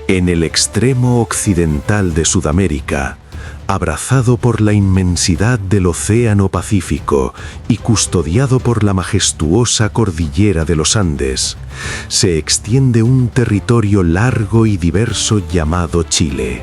En el extremo occidental de Sudamérica, abrazado por la inmensidad del Océano Pacífico y custodiado por la majestuosa cordillera de los Andes, se extiende un territorio largo y diverso llamado Chile.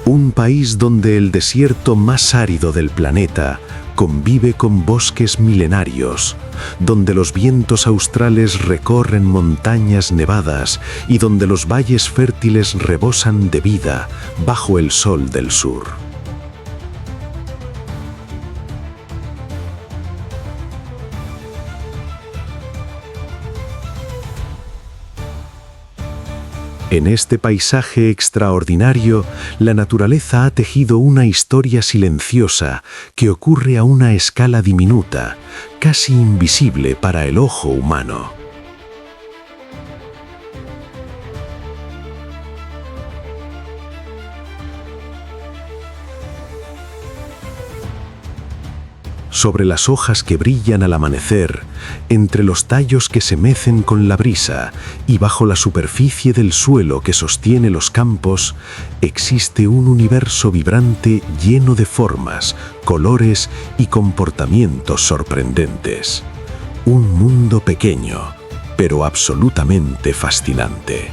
Un país donde el desierto más árido del planeta convive con bosques milenarios, donde los vientos australes recorren montañas nevadas y donde los valles fértiles rebosan de vida bajo el sol del sur. En este paisaje extraordinario, la naturaleza ha tejido una historia silenciosa que ocurre a una escala diminuta, casi invisible para el ojo humano. Sobre las hojas que brillan al amanecer, entre los tallos que se mecen con la brisa y bajo la superficie del suelo que sostiene los campos, existe un universo vibrante lleno de formas, colores y comportamientos sorprendentes. Un mundo pequeño, pero absolutamente fascinante.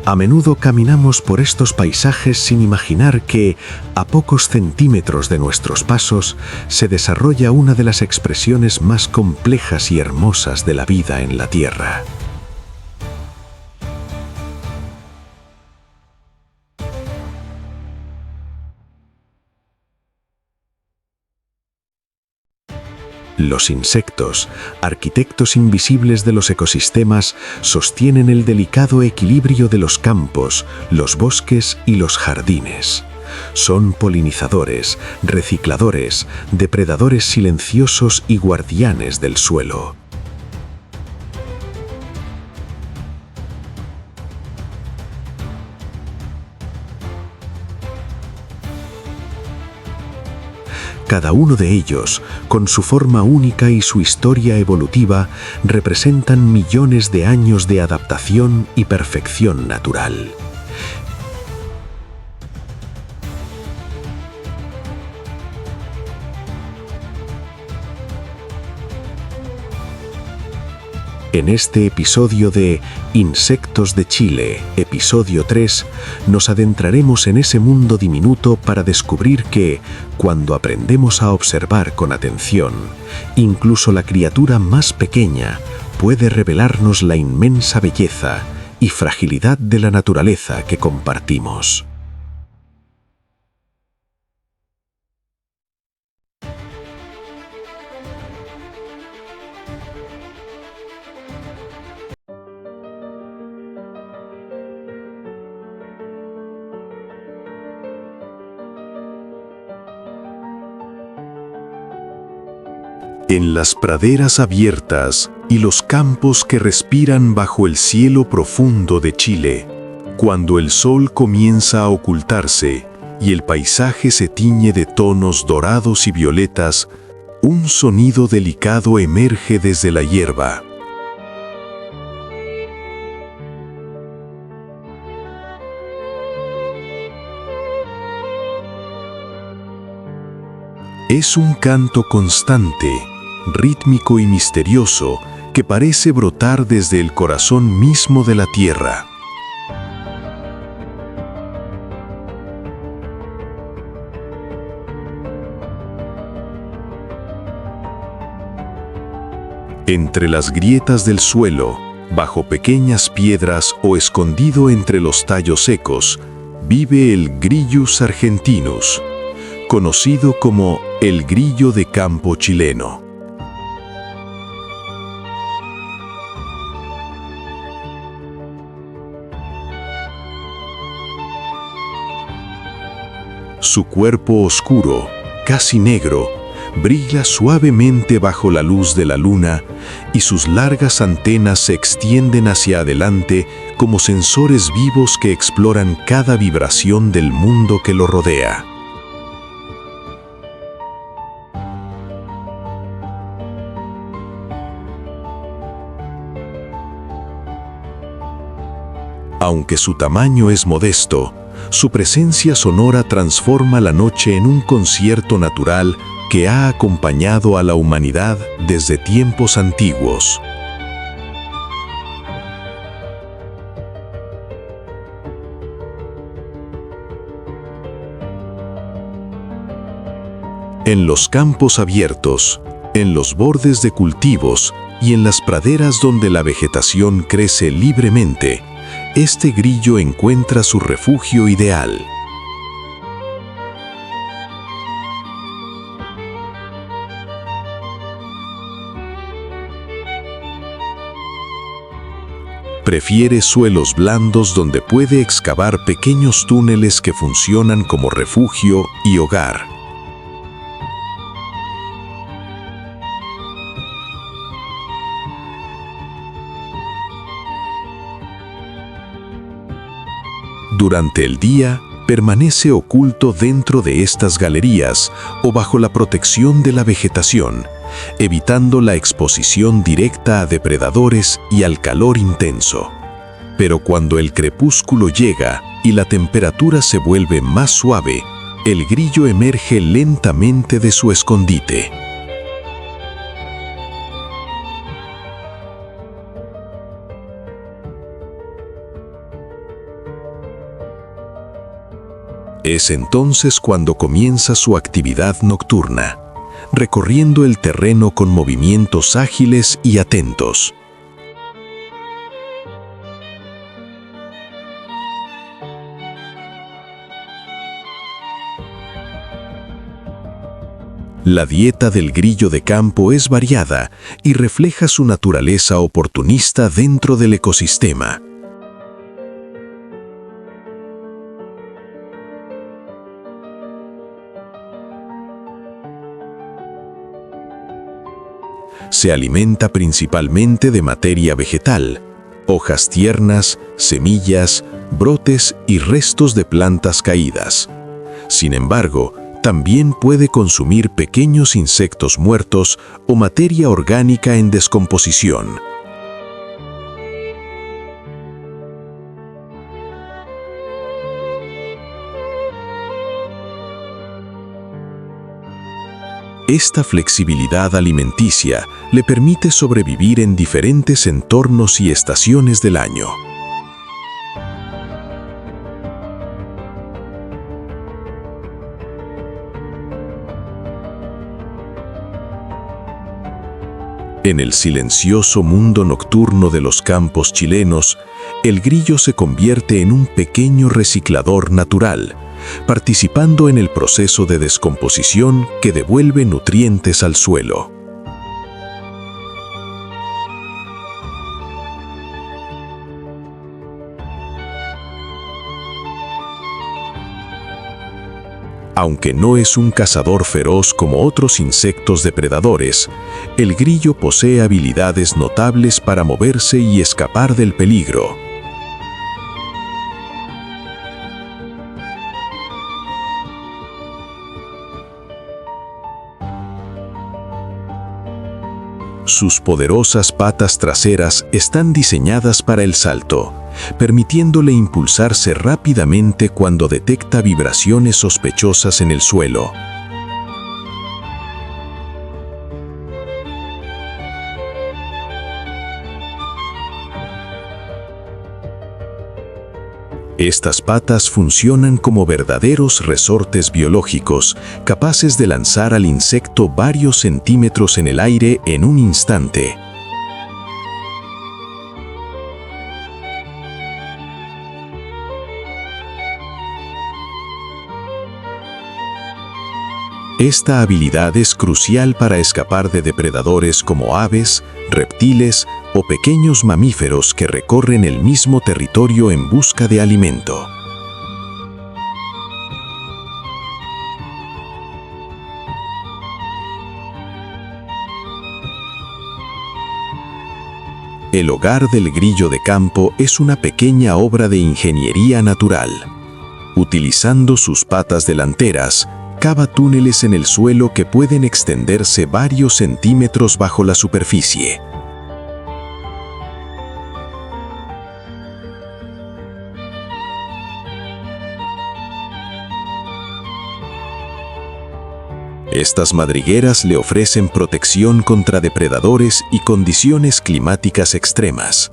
A menudo caminamos por estos paisajes sin imaginar que, a pocos centímetros de nuestros pasos, se desarrolla una de las expresiones más complejas y hermosas de la vida en la Tierra. Los insectos, arquitectos invisibles de los ecosistemas, sostienen el delicado equilibrio de los campos, los bosques y los jardines. Son polinizadores, recicladores, depredadores silenciosos y guardianes del suelo. Cada uno de ellos, con su forma única y su historia evolutiva, representan millones de años de adaptación y perfección natural. En este episodio de Insectos de Chile, episodio 3, nos adentraremos en ese mundo diminuto para descubrir que, cuando aprendemos a observar con atención, incluso la criatura más pequeña puede revelarnos la inmensa belleza y fragilidad de la naturaleza que compartimos. En las praderas abiertas y los campos que respiran bajo el cielo profundo de Chile, cuando el sol comienza a ocultarse y el paisaje se tiñe de tonos dorados y violetas, un sonido delicado emerge desde la hierba. Es un canto constante, rítmico y misterioso que parece brotar desde el corazón mismo de la tierra. Entre las grietas del suelo, bajo pequeñas piedras o escondido entre los tallos secos, vive el Grillus argentinus, conocido como el grillo de campo chileno. Su cuerpo oscuro, casi negro, brilla suavemente bajo la luz de la luna y sus largas antenas se extienden hacia adelante como sensores vivos que exploran cada vibración del mundo que lo rodea. Aunque su tamaño es modesto, su presencia sonora transforma la noche en un concierto natural que ha acompañado a la humanidad desde tiempos antiguos. En los campos abiertos, en los bordes de cultivos y en las praderas donde la vegetación crece libremente, este grillo encuentra su refugio ideal. Prefiere suelos blandos donde puede excavar pequeños túneles que funcionan como refugio y hogar. Durante el día, permanece oculto dentro de estas galerías o bajo la protección de la vegetación, evitando la exposición directa a depredadores y al calor intenso. Pero cuando el crepúsculo llega y la temperatura se vuelve más suave, el grillo emerge lentamente de su escondite. Es entonces cuando comienza su actividad nocturna, recorriendo el terreno con movimientos ágiles y atentos. La dieta del grillo de campo es variada y refleja su naturaleza oportunista dentro del ecosistema. Se alimenta principalmente de materia vegetal, hojas tiernas, semillas, brotes y restos de plantas caídas. Sin embargo, también puede consumir pequeños insectos muertos o materia orgánica en descomposición. Esta flexibilidad alimenticia le permite sobrevivir en diferentes entornos y estaciones del año. En el silencioso mundo nocturno de los campos chilenos, el grillo se convierte en un pequeño reciclador natural, participando en el proceso de descomposición que devuelve nutrientes al suelo. Aunque no es un cazador feroz como otros insectos depredadores, el grillo posee habilidades notables para moverse y escapar del peligro. Sus poderosas patas traseras están diseñadas para el salto, permitiéndole impulsarse rápidamente cuando detecta vibraciones sospechosas en el suelo. Estas patas funcionan como verdaderos resortes biológicos, capaces de lanzar al insecto varios centímetros en el aire en un instante. Esta habilidad es crucial para escapar de depredadores como aves, reptiles o pequeños mamíferos que recorren el mismo territorio en busca de alimento. El hogar del grillo de campo es una pequeña obra de ingeniería natural. Utilizando sus patas delanteras, cava túneles en el suelo que pueden extenderse varios centímetros bajo la superficie. Estas madrigueras le ofrecen protección contra depredadores y condiciones climáticas extremas.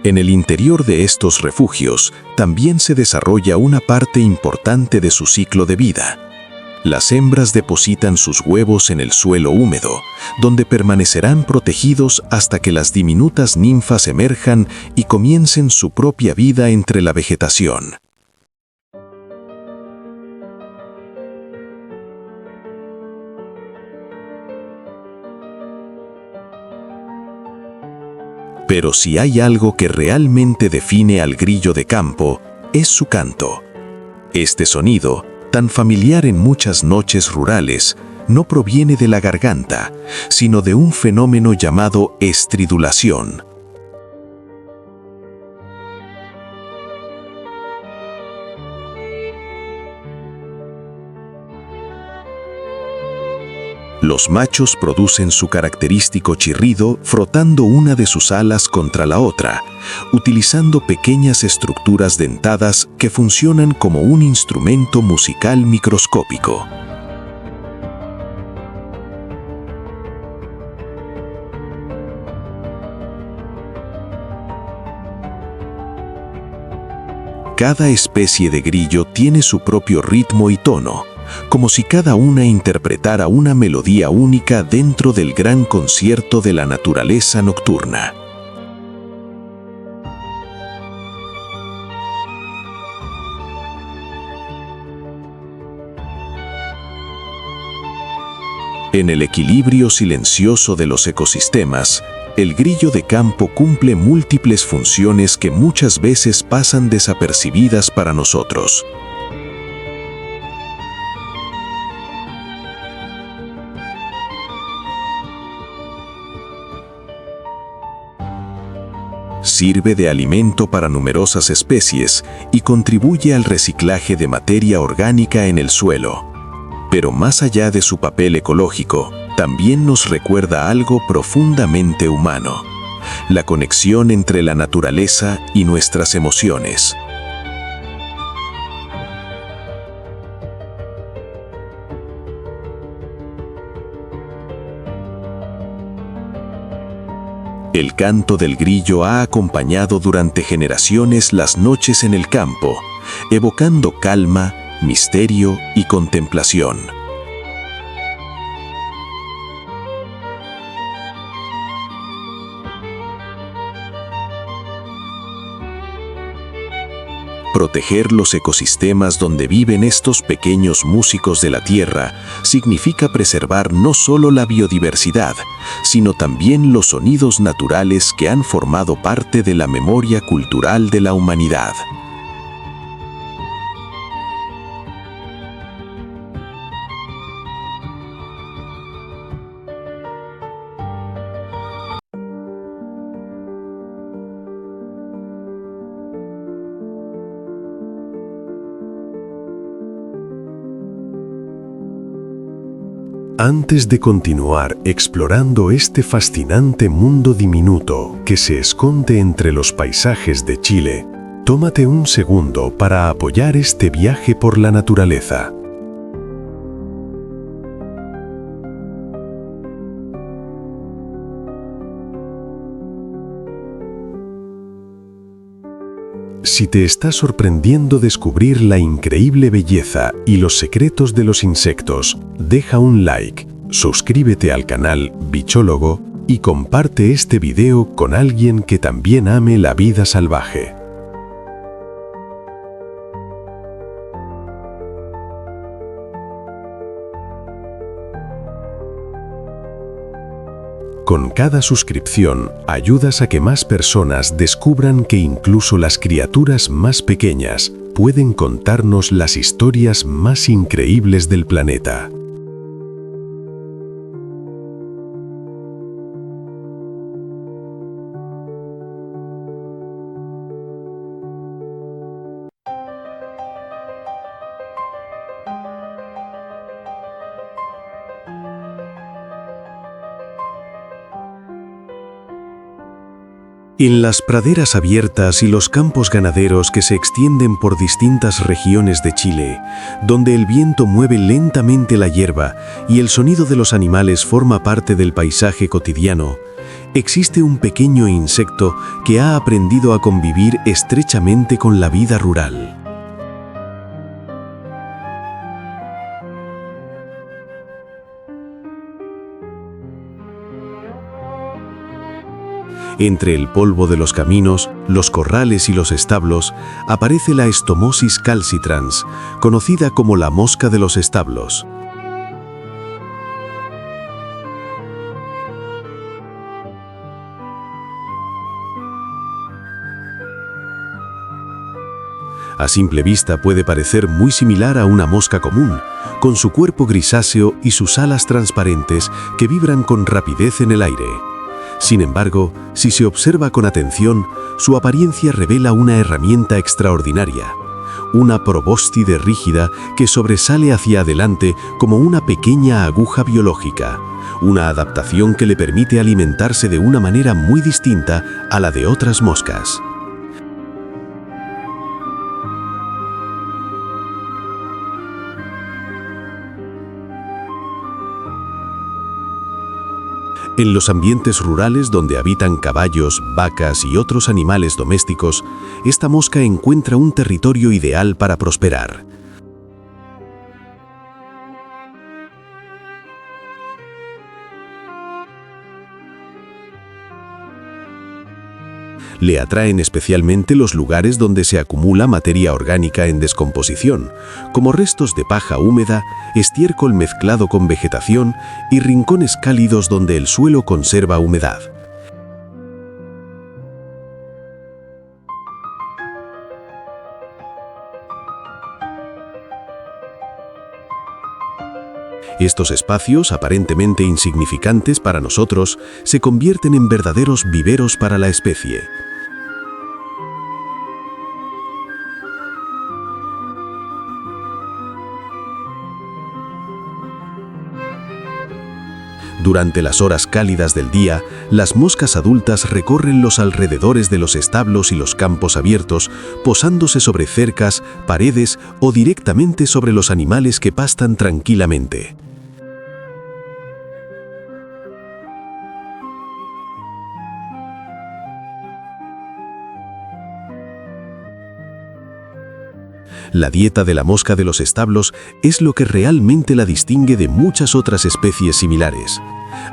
En el interior de estos refugios también se desarrolla una parte importante de su ciclo de vida. Las hembras depositan sus huevos en el suelo húmedo, donde permanecerán protegidos hasta que las diminutas ninfas emerjan y comiencen su propia vida entre la vegetación. Pero si hay algo que realmente define al grillo de campo, es su canto. Este sonido, tan familiar en muchas noches rurales, no proviene de la garganta, sino de un fenómeno llamado estridulación. Los machos producen su característico chirrido frotando una de sus alas contra la otra, utilizando pequeñas estructuras dentadas que funcionan como un instrumento musical microscópico. Cada especie de grillo tiene su propio ritmo y tono, como si cada una interpretara una melodía única dentro del gran concierto de la naturaleza nocturna. En el equilibrio silencioso de los ecosistemas, el grillo de campo cumple múltiples funciones que muchas veces pasan desapercibidas para nosotros. Sirve de alimento para numerosas especies y contribuye al reciclaje de materia orgánica en el suelo. Pero más allá de su papel ecológico, también nos recuerda algo profundamente humano: la conexión entre la naturaleza y nuestras emociones. El canto del grillo ha acompañado durante generaciones las noches en el campo, evocando calma, misterio y contemplación. Proteger los ecosistemas donde viven estos pequeños músicos de la tierra significa preservar no solo la biodiversidad, sino también los sonidos naturales que han formado parte de la memoria cultural de la humanidad. Antes de continuar explorando este fascinante mundo diminuto que se esconde entre los paisajes de Chile, tómate un segundo para apoyar este viaje por la naturaleza. Si te está sorprendiendo descubrir la increíble belleza y los secretos de los insectos, deja un like, suscríbete al canal Bichólogo y comparte este video con alguien que también ame la vida salvaje. Con cada suscripción, ayudas a que más personas descubran que incluso las criaturas más pequeñas pueden contarnos las historias más increíbles del planeta. En las praderas abiertas y los campos ganaderos que se extienden por distintas regiones de Chile, donde el viento mueve lentamente la hierba y el sonido de los animales forma parte del paisaje cotidiano, existe un pequeño insecto que ha aprendido a convivir estrechamente con la vida rural. Entre el polvo de los caminos, los corrales y los establos, aparece la Stomosis calcitrans, conocida como la mosca de los establos. A simple vista puede parecer muy similar a una mosca común, con su cuerpo grisáceo y sus alas transparentes que vibran con rapidez en el aire. Sin embargo, si se observa con atención, su apariencia revela una herramienta extraordinaria, una probóscide rígida que sobresale hacia adelante como una pequeña aguja biológica, una adaptación que le permite alimentarse de una manera muy distinta a la de otras moscas. En los ambientes rurales donde habitan caballos, vacas y otros animales domésticos, esta mosca encuentra un territorio ideal para prosperar. Le atraen especialmente los lugares donde se acumula materia orgánica en descomposición, como restos de paja húmeda, estiércol mezclado con vegetación y rincones cálidos donde el suelo conserva humedad. Estos espacios, aparentemente insignificantes para nosotros, se convierten en verdaderos viveros para la especie. Durante las horas cálidas del día, las moscas adultas recorren los alrededores de los establos y los campos abiertos, posándose sobre cercas, paredes o directamente sobre los animales que pastan tranquilamente. La dieta de la mosca de los establos es lo que realmente la distingue de muchas otras especies similares.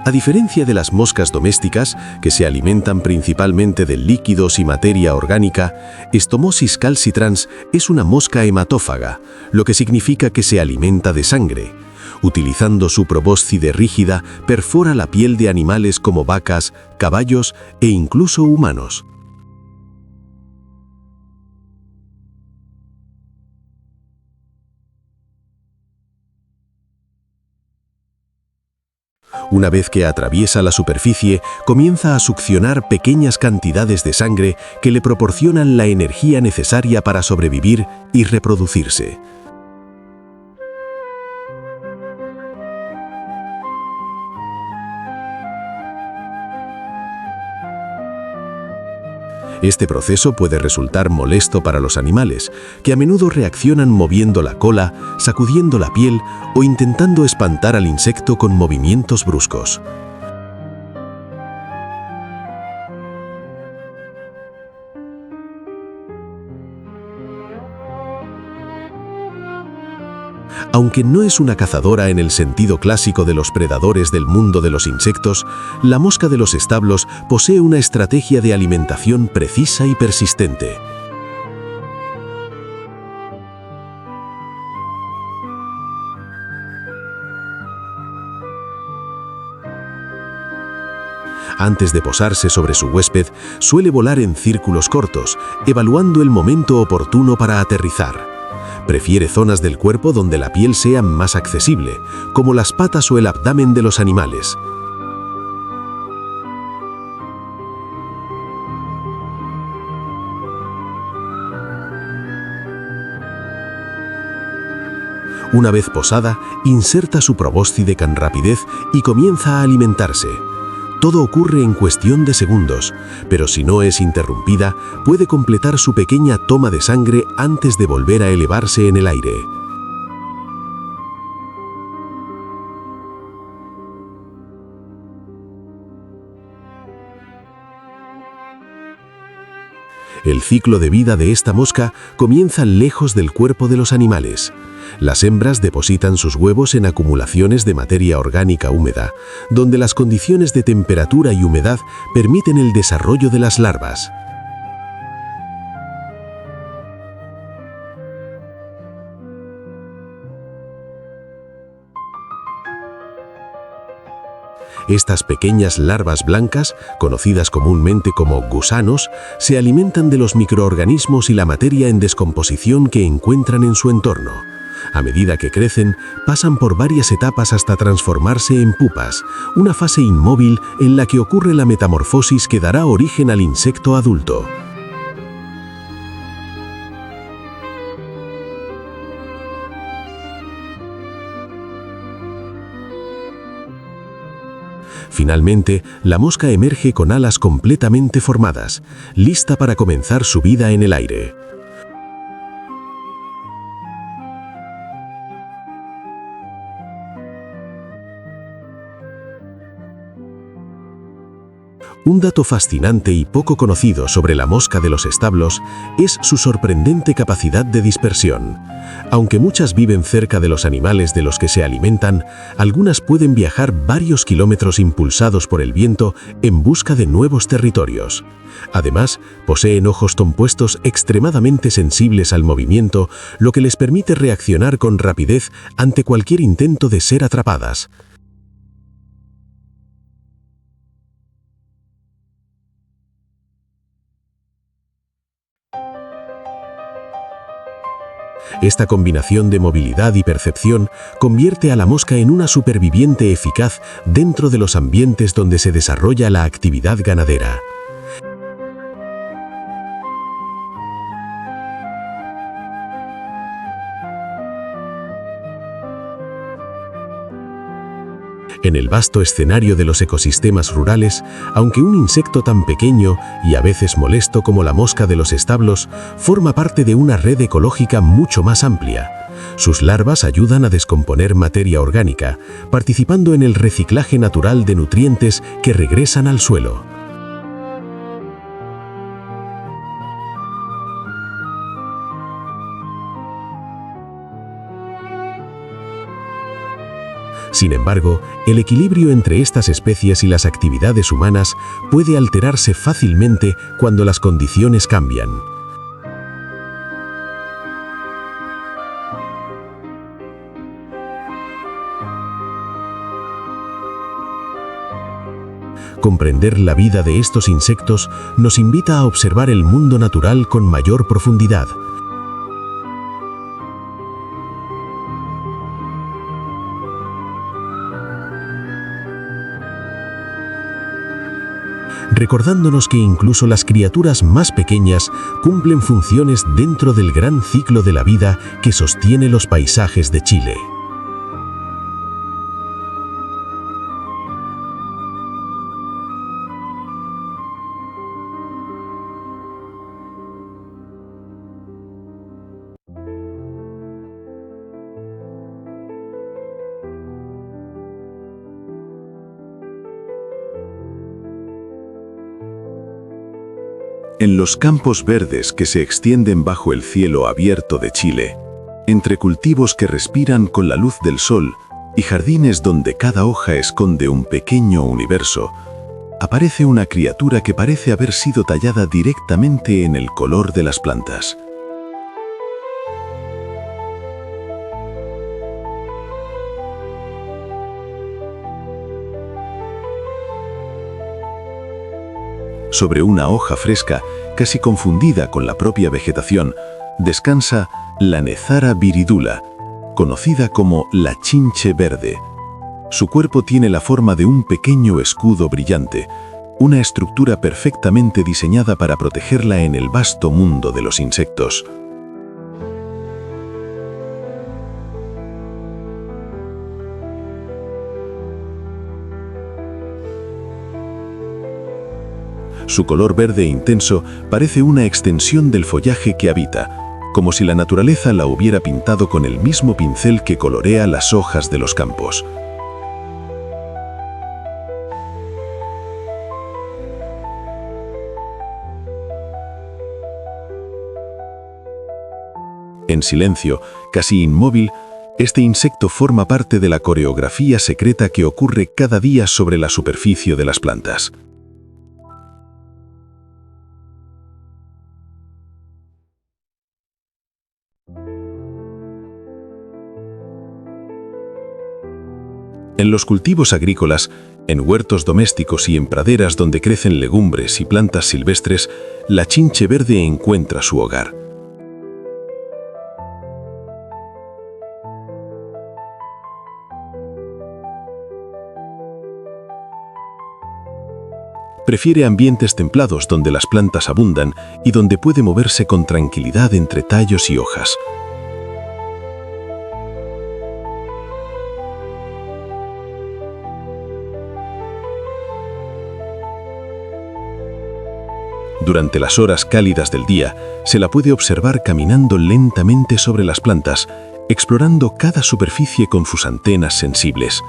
A diferencia de las moscas domésticas, que se alimentan principalmente de líquidos y materia orgánica, Stomosis calcitrans es una mosca hematófaga, lo que significa que se alimenta de sangre. Utilizando su probóscide rígida, perfora la piel de animales como vacas, caballos e incluso humanos. Una vez que atraviesa la superficie, comienza a succionar pequeñas cantidades de sangre que le proporcionan la energía necesaria para sobrevivir y reproducirse. Este proceso puede resultar molesto para los animales, que a menudo reaccionan moviendo la cola, sacudiendo la piel o intentando espantar al insecto con movimientos bruscos. Aunque no es una cazadora en el sentido clásico de los predadores del mundo de los insectos, la mosca de los establos posee una estrategia de alimentación precisa y persistente. Antes de posarse sobre su huésped, suele volar en círculos cortos, evaluando el momento oportuno para aterrizar. Prefiere zonas del cuerpo donde la piel sea más accesible, como las patas o el abdomen de los animales. Una vez posada, inserta su probóscide con rapidez y comienza a alimentarse. Todo ocurre en cuestión de segundos, pero si no es interrumpida, puede completar su pequeña toma de sangre antes de volver a elevarse en el aire. El ciclo de vida de esta mosca comienza lejos del cuerpo de los animales. Las hembras depositan sus huevos en acumulaciones de materia orgánica húmeda, donde las condiciones de temperatura y humedad permiten el desarrollo de las larvas. Estas pequeñas larvas blancas, conocidas comúnmente como gusanos, se alimentan de los microorganismos y la materia en descomposición que encuentran en su entorno. A medida que crecen, pasan por varias etapas hasta transformarse en pupas, una fase inmóvil en la que ocurre la metamorfosis que dará origen al insecto adulto. Finalmente, la mosca emerge con alas completamente formadas, lista para comenzar su vida en el aire. Un dato fascinante y poco conocido sobre la mosca de los establos es su sorprendente capacidad de dispersión. Aunque muchas viven cerca de los animales de los que se alimentan, algunas pueden viajar varios kilómetros impulsados por el viento en busca de nuevos territorios. Además, poseen ojos compuestos extremadamente sensibles al movimiento, lo que les permite reaccionar con rapidez ante cualquier intento de ser atrapadas. Esta combinación de movilidad y percepción convierte a la mosca en una superviviente eficaz dentro de los ambientes donde se desarrolla la actividad ganadera. En el vasto escenario de los ecosistemas rurales, aunque un insecto tan pequeño y a veces molesto como la mosca de los establos, forma parte de una red ecológica mucho más amplia. Sus larvas ayudan a descomponer materia orgánica, participando en el reciclaje natural de nutrientes que regresan al suelo. Sin embargo, el equilibrio entre estas especies y las actividades humanas puede alterarse fácilmente cuando las condiciones cambian. Comprender la vida de estos insectos nos invita a observar el mundo natural con mayor profundidad. Recordándonos que incluso las criaturas más pequeñas cumplen funciones dentro del gran ciclo de la vida que sostiene los paisajes de Chile. En los campos verdes que se extienden bajo el cielo abierto de Chile, entre cultivos que respiran con la luz del sol y jardines donde cada hoja esconde un pequeño universo, aparece una criatura que parece haber sido tallada directamente en el color de las plantas. Sobre una hoja fresca, casi confundida con la propia vegetación, descansa la Nezara viridula, conocida como la chinche verde. Su cuerpo tiene la forma de un pequeño escudo brillante, una estructura perfectamente diseñada para protegerla en el vasto mundo de los insectos. Su color verde intenso parece una extensión del follaje que habita, como si la naturaleza la hubiera pintado con el mismo pincel que colorea las hojas de los campos. En silencio, casi inmóvil, este insecto forma parte de la coreografía secreta que ocurre cada día sobre la superficie de las plantas. En los cultivos agrícolas, en huertos domésticos y en praderas donde crecen legumbres y plantas silvestres, la chinche verde encuentra su hogar. Prefiere ambientes templados donde las plantas abundan y donde puede moverse con tranquilidad entre tallos y hojas. Durante las horas cálidas del día, se la puede observar caminando lentamente sobre las plantas, explorando cada superficie con sus antenas sensibles.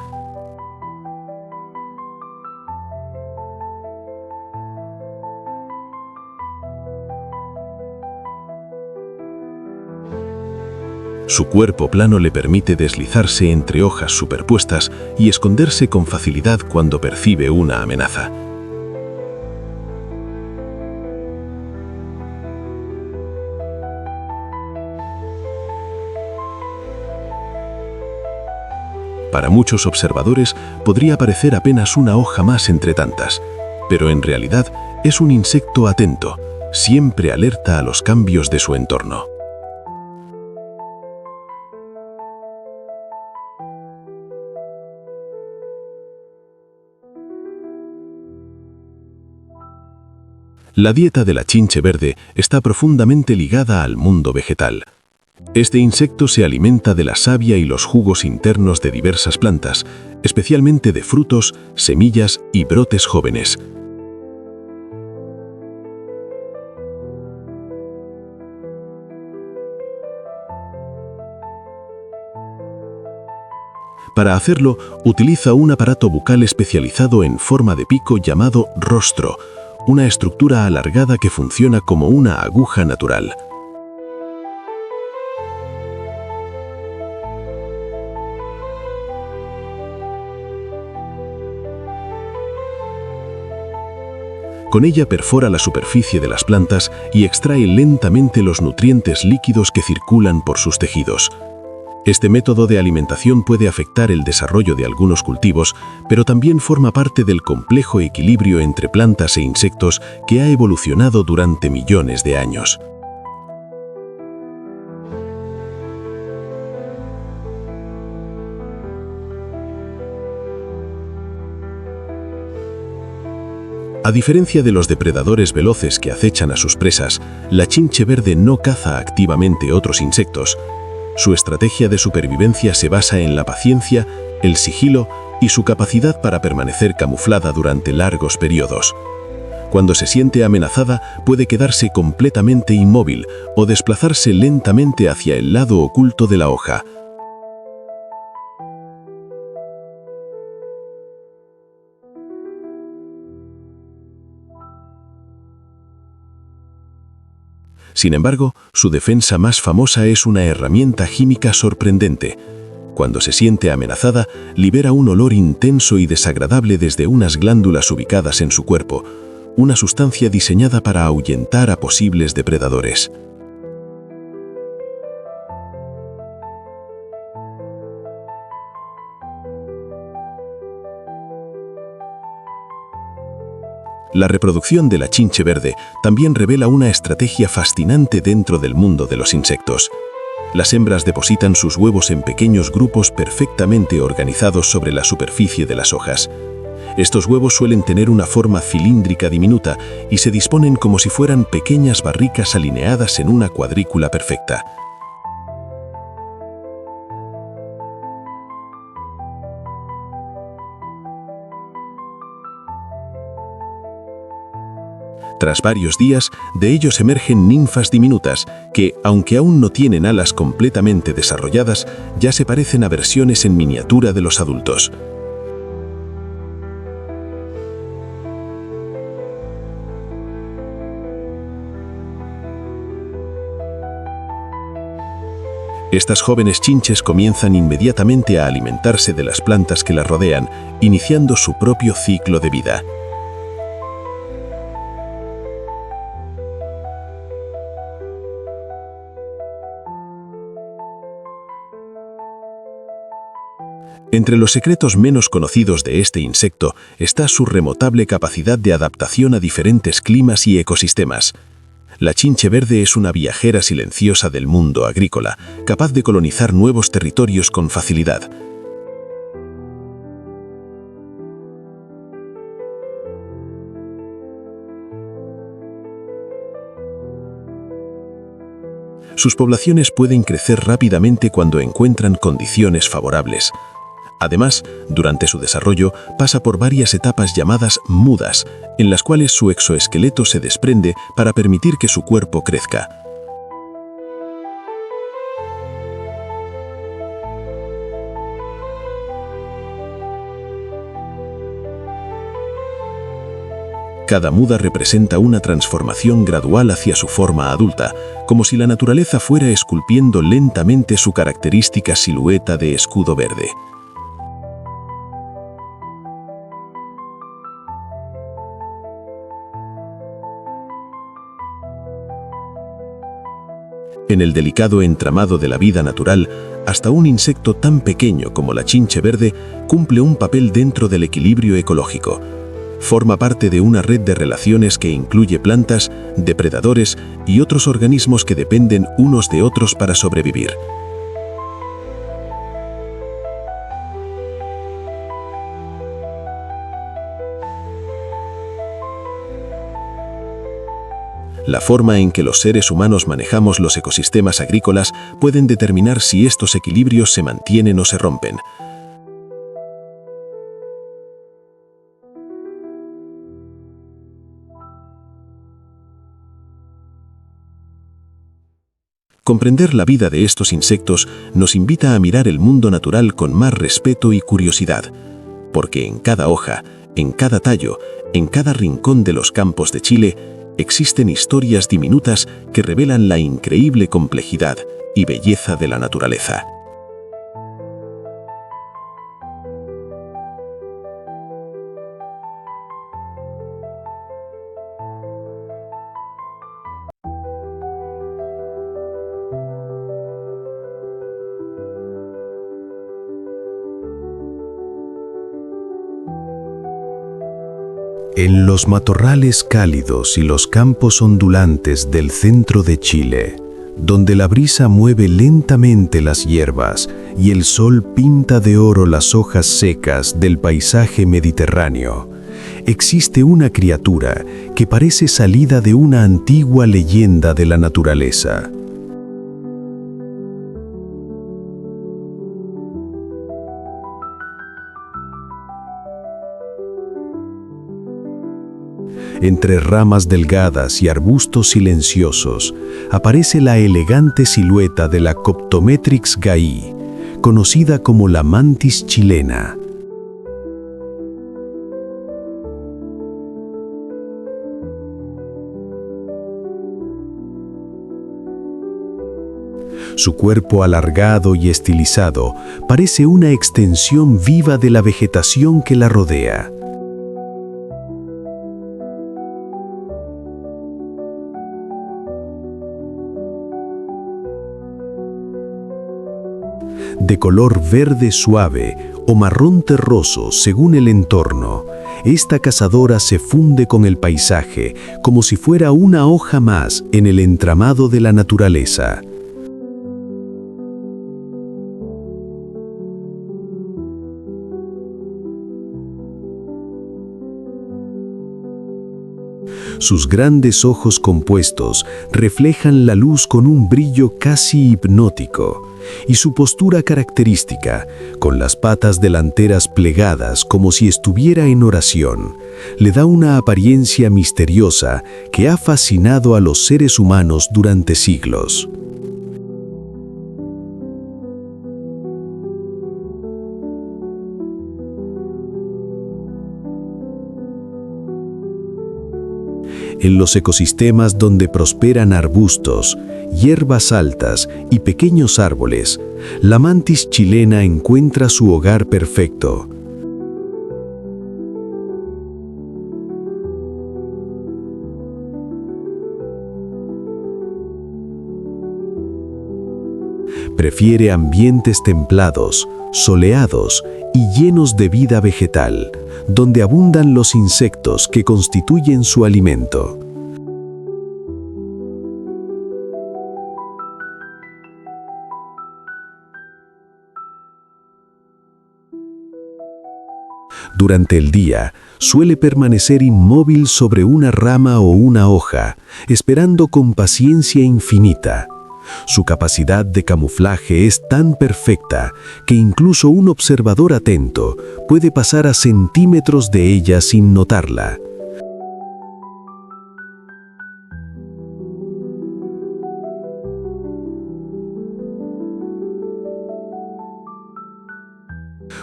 Su cuerpo plano le permite deslizarse entre hojas superpuestas y esconderse con facilidad cuando percibe una amenaza. Para muchos observadores podría parecer apenas una hoja más entre tantas, pero en realidad es un insecto atento, siempre alerta a los cambios de su entorno. La dieta de la chinche verde está profundamente ligada al mundo vegetal. Este insecto se alimenta de la savia y los jugos internos de diversas plantas, especialmente de frutos, semillas y brotes jóvenes. Para hacerlo, utiliza un aparato bucal especializado en forma de pico llamado rostro, una estructura alargada que funciona como una aguja natural. Con ella perfora la superficie de las plantas y extrae lentamente los nutrientes líquidos que circulan por sus tejidos. Este método de alimentación puede afectar el desarrollo de algunos cultivos, pero también forma parte del complejo equilibrio entre plantas e insectos que ha evolucionado durante millones de años. A diferencia de los depredadores veloces que acechan a sus presas, la chinche verde no caza activamente otros insectos. Su estrategia de supervivencia se basa en la paciencia, el sigilo y su capacidad para permanecer camuflada durante largos periodos. Cuando se siente amenazada, puede quedarse completamente inmóvil o desplazarse lentamente hacia el lado oculto de la hoja. Sin embargo, su defensa más famosa es una herramienta química sorprendente. Cuando se siente amenazada, libera un olor intenso y desagradable desde unas glándulas ubicadas en su cuerpo, una sustancia diseñada para ahuyentar a posibles depredadores. La reproducción de la chinche verde también revela una estrategia fascinante dentro del mundo de los insectos. Las hembras depositan sus huevos en pequeños grupos perfectamente organizados sobre la superficie de las hojas. Estos huevos suelen tener una forma cilíndrica diminuta y se disponen como si fueran pequeñas barricas alineadas en una cuadrícula perfecta. Tras varios días, de ellos emergen ninfas diminutas que, aunque aún no tienen alas completamente desarrolladas, ya se parecen a versiones en miniatura de los adultos. Estas jóvenes chinches comienzan inmediatamente a alimentarse de las plantas que las rodean, iniciando su propio ciclo de vida. Entre los secretos menos conocidos de este insecto está su remarcable capacidad de adaptación a diferentes climas y ecosistemas. La chinche verde es una viajera silenciosa del mundo agrícola, capaz de colonizar nuevos territorios con facilidad. Sus poblaciones pueden crecer rápidamente cuando encuentran condiciones favorables. Además, durante su desarrollo pasa por varias etapas llamadas mudas, en las cuales su exoesqueleto se desprende para permitir que su cuerpo crezca. Cada muda representa una transformación gradual hacia su forma adulta, como si la naturaleza fuera esculpiendo lentamente su característica silueta de escudo verde. En el delicado entramado de la vida natural, hasta un insecto tan pequeño como la chinche verde cumple un papel dentro del equilibrio ecológico. Forma parte de una red de relaciones que incluye plantas, depredadores y otros organismos que dependen unos de otros para sobrevivir. La forma en que los seres humanos manejamos los ecosistemas agrícolas pueden determinar si estos equilibrios se mantienen o se rompen. Comprender la vida de estos insectos nos invita a mirar el mundo natural con más respeto y curiosidad, porque en cada hoja, en cada tallo, en cada rincón de los campos de Chile, existen historias diminutas que revelan la increíble complejidad y belleza de la naturaleza. En los matorrales cálidos y los campos ondulantes del centro de Chile, donde la brisa mueve lentamente las hierbas y el sol pinta de oro las hojas secas del paisaje mediterráneo, existe una criatura que parece salida de una antigua leyenda de la naturaleza. Entre ramas delgadas y arbustos silenciosos, aparece la elegante silueta de la Coptometrix gaí, conocida como la mantis chilena. Su cuerpo alargado y estilizado parece una extensión viva de la vegetación que la rodea. de color verde suave o marrón terroso según el entorno. Esta cazadora se funde con el paisaje como si fuera una hoja más en el entramado de la naturaleza. Sus grandes ojos compuestos reflejan la luz con un brillo casi hipnótico, y su postura característica, con las patas delanteras plegadas como si estuviera en oración, le da una apariencia misteriosa que ha fascinado a los seres humanos durante siglos. En los ecosistemas donde prosperan arbustos, hierbas altas y pequeños árboles, la mantis chilena encuentra su hogar perfecto. Prefiere ambientes templados, soleados y llenos de vida vegetal, donde abundan los insectos que constituyen su alimento. Durante el día, suele permanecer inmóvil sobre una rama o una hoja, esperando con paciencia infinita. Su capacidad de camuflaje es tan perfecta que incluso un observador atento puede pasar a centímetros de ella sin notarla.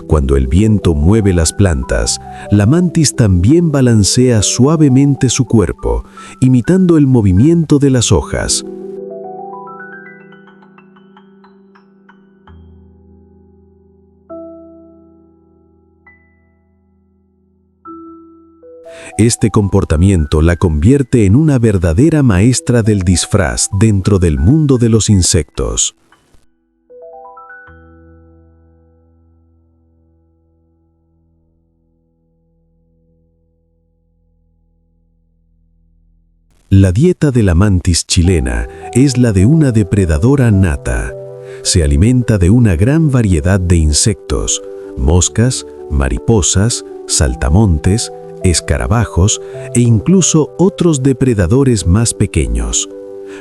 Cuando el viento mueve las plantas, la mantis también balancea suavemente su cuerpo, imitando el movimiento de las hojas. Este comportamiento la convierte en una verdadera maestra del disfraz dentro del mundo de los insectos. La dieta de la mantis chilena es la de una depredadora nata. Se alimenta de una gran variedad de insectos, moscas, mariposas, saltamontes, escarabajos e incluso otros depredadores más pequeños.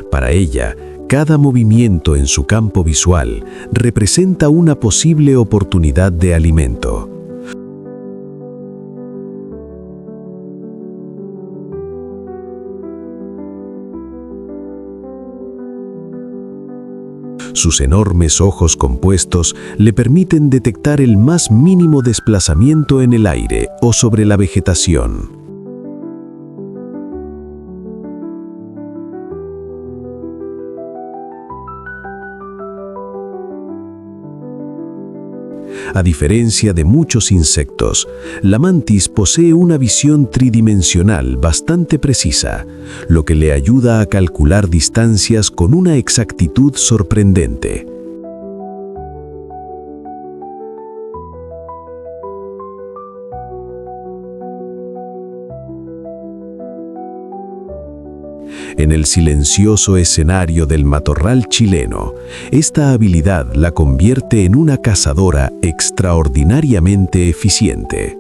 Para ella, cada movimiento en su campo visual representa una posible oportunidad de alimento. Sus enormes ojos compuestos le permiten detectar el más mínimo desplazamiento en el aire o sobre la vegetación. A diferencia de muchos insectos, la mantis posee una visión tridimensional bastante precisa, lo que le ayuda a calcular distancias con una exactitud sorprendente. En el silencioso escenario del matorral chileno, esta habilidad la convierte en una cazadora extraordinariamente eficiente.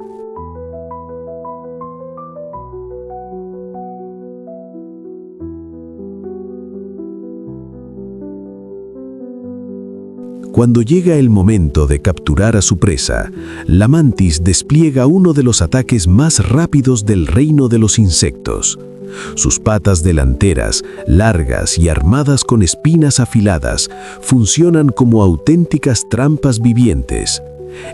Cuando llega el momento de capturar a su presa, la mantis despliega uno de los ataques más rápidos del reino de los insectos. Sus patas delanteras, largas y armadas con espinas afiladas, funcionan como auténticas trampas vivientes.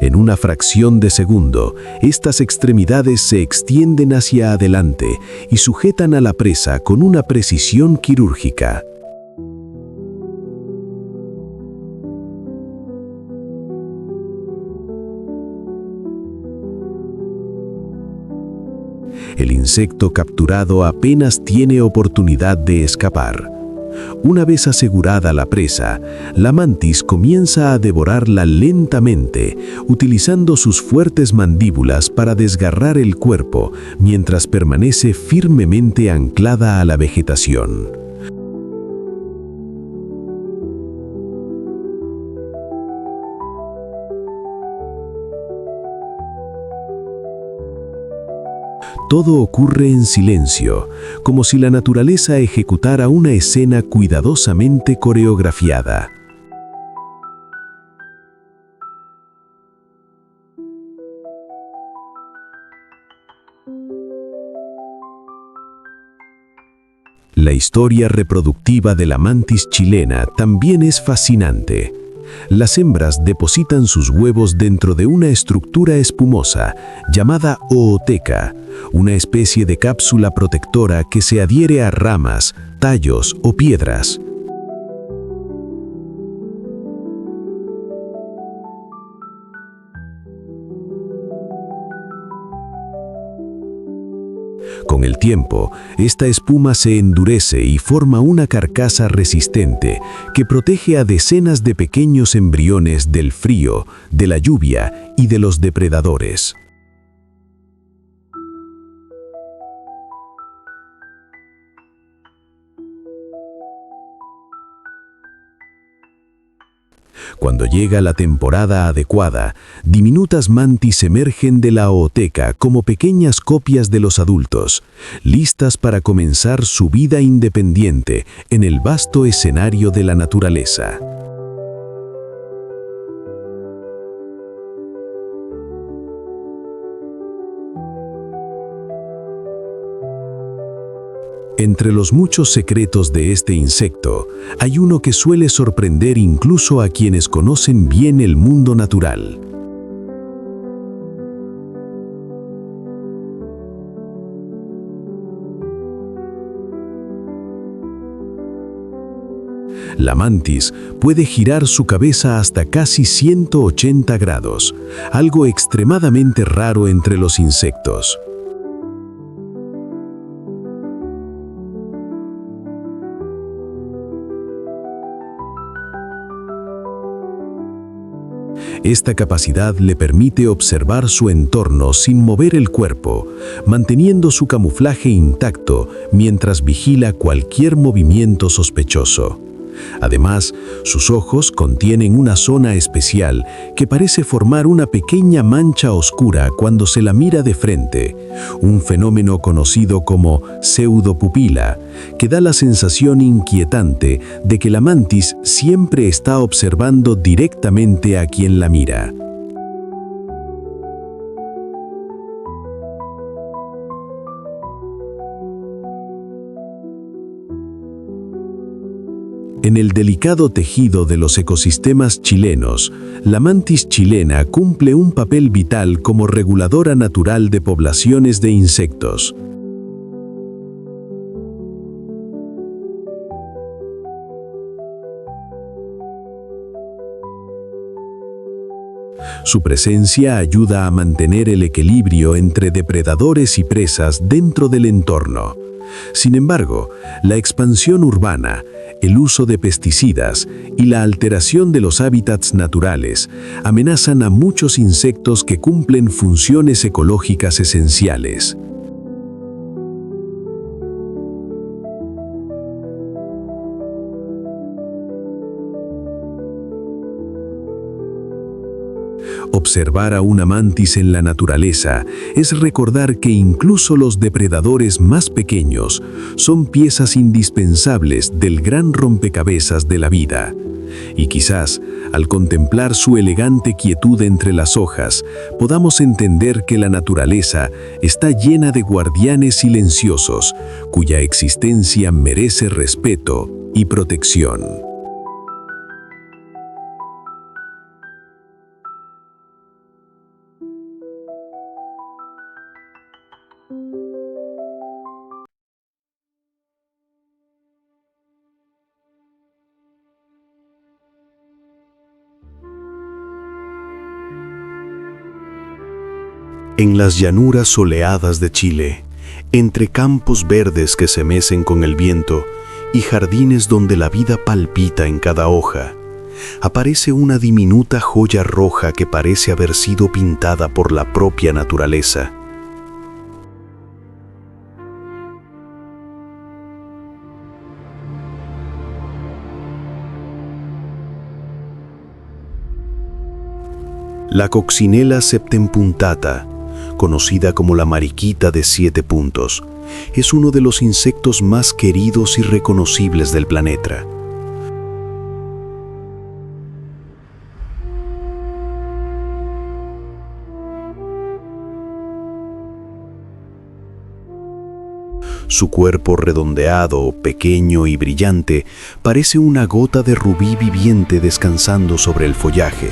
En una fracción de segundo, estas extremidades se extienden hacia adelante y sujetan a la presa con una precisión quirúrgica. El insecto capturado apenas tiene oportunidad de escapar. Una vez asegurada la presa, la mantis comienza a devorarla lentamente, utilizando sus fuertes mandíbulas para desgarrar el cuerpo mientras permanece firmemente anclada a la vegetación. Todo ocurre en silencio, como si la naturaleza ejecutara una escena cuidadosamente coreografiada. La historia reproductiva de la mantis chilena también es fascinante. Las hembras depositan sus huevos dentro de una estructura espumosa llamada ooteca, una especie de cápsula protectora que se adhiere a ramas, tallos o piedras. Con el tiempo, esta espuma se endurece y forma una carcasa resistente que protege a decenas de pequeños embriones del frío, de la lluvia y de los depredadores. Cuando llega la temporada adecuada, diminutas mantis emergen de la ooteca como pequeñas copias de los adultos, listas para comenzar su vida independiente en el vasto escenario de la naturaleza. Entre los muchos secretos de este insecto, hay uno que suele sorprender incluso a quienes conocen bien el mundo natural. La mantis puede girar su cabeza hasta casi 180 grados, algo extremadamente raro entre los insectos. Esta capacidad le permite observar su entorno sin mover el cuerpo, manteniendo su camuflaje intacto mientras vigila cualquier movimiento sospechoso. Además, sus ojos contienen una zona especial que parece formar una pequeña mancha oscura cuando se la mira de frente, un fenómeno conocido como pseudopupila, que da la sensación inquietante de que la mantis siempre está observando directamente a quien la mira. En el delicado tejido de los ecosistemas chilenos, la mantis chilena cumple un papel vital como reguladora natural de poblaciones de insectos. Su presencia ayuda a mantener el equilibrio entre depredadores y presas dentro del entorno. Sin embargo, la expansión urbana, el uso de pesticidas y la alteración de los hábitats naturales amenazan a muchos insectos que cumplen funciones ecológicas esenciales. Observar a una mantis en la naturaleza es recordar que incluso los depredadores más pequeños son piezas indispensables del gran rompecabezas de la vida. Y quizás, al contemplar su elegante quietud entre las hojas, podamos entender que la naturaleza está llena de guardianes silenciosos, cuya existencia merece respeto y protección. En las llanuras soleadas de Chile, entre campos verdes que se mecen con el viento y jardines donde la vida palpita en cada hoja. Aparece una diminuta joya roja que parece haber sido pintada por la propia naturaleza. La Coccinella septempuntata, conocida como la mariquita de 7 puntos, es uno de los insectos más queridos y reconocibles del planeta. Su cuerpo redondeado, pequeño y brillante parece una gota de rubí viviente descansando sobre el follaje.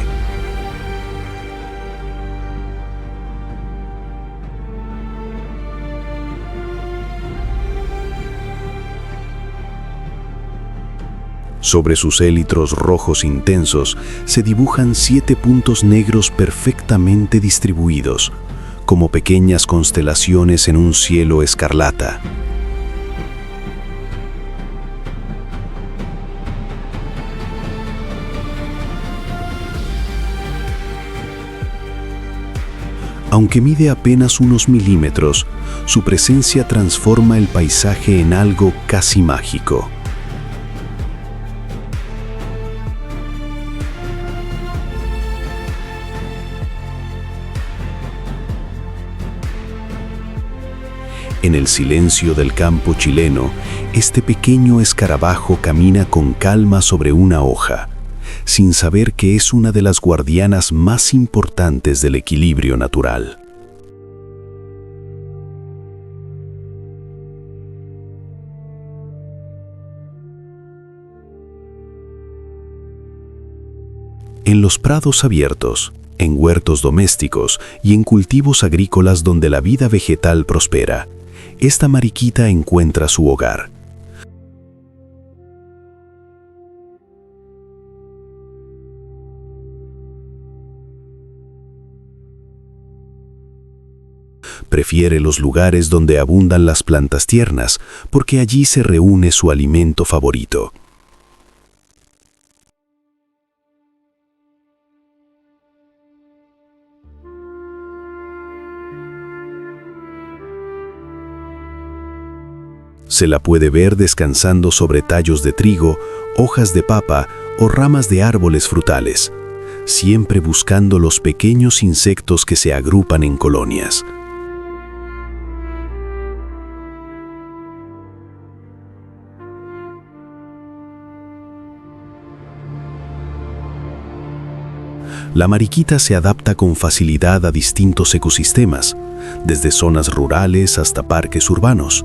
Sobre sus élitros rojos intensos se dibujan 7 puntos negros perfectamente distribuidos, como pequeñas constelaciones en un cielo escarlata. Aunque mide apenas unos milímetros, su presencia transforma el paisaje en algo casi mágico. En el silencio del campo chileno, este pequeño escarabajo camina con calma sobre una hoja, sin saber que es una de las guardianas más importantes del equilibrio natural. En los prados abiertos, en huertos domésticos y en cultivos agrícolas donde la vida vegetal prospera, esta mariquita encuentra su hogar. Prefiere los lugares donde abundan las plantas tiernas, porque allí se reúne su alimento favorito. Se la puede ver descansando sobre tallos de trigo, hojas de papa o ramas de árboles frutales, siempre buscando los pequeños insectos que se agrupan en colonias. La mariquita se adapta con facilidad a distintos ecosistemas, desde zonas rurales hasta parques urbanos.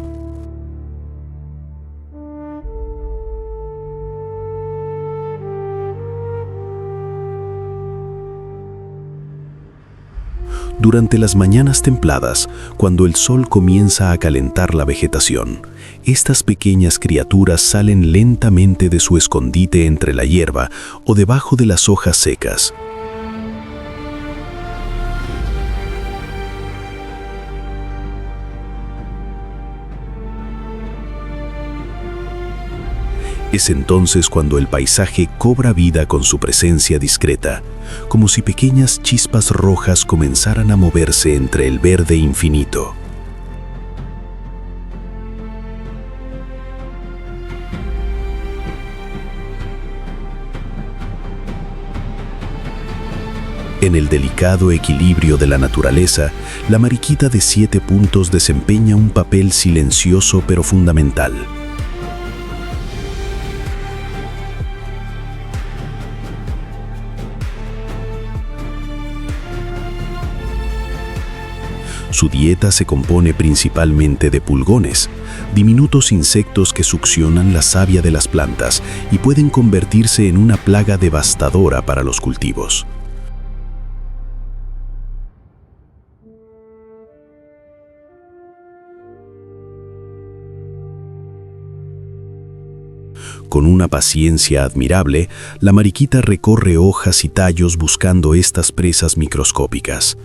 Durante las mañanas templadas, cuando el sol comienza a calentar la vegetación, estas pequeñas criaturas salen lentamente de su escondite entre la hierba o debajo de las hojas secas. Es entonces cuando el paisaje cobra vida con su presencia discreta, como si pequeñas chispas rojas comenzaran a moverse entre el verde infinito. En el delicado equilibrio de la naturaleza, la mariquita de 7 puntos desempeña un papel silencioso pero fundamental. Su dieta se compone principalmente de pulgones, diminutos insectos que succionan la savia de las plantas y pueden convertirse en una plaga devastadora para los cultivos. Con una paciencia admirable, la mariquita recorre hojas y tallos buscando estas presas microscópicas.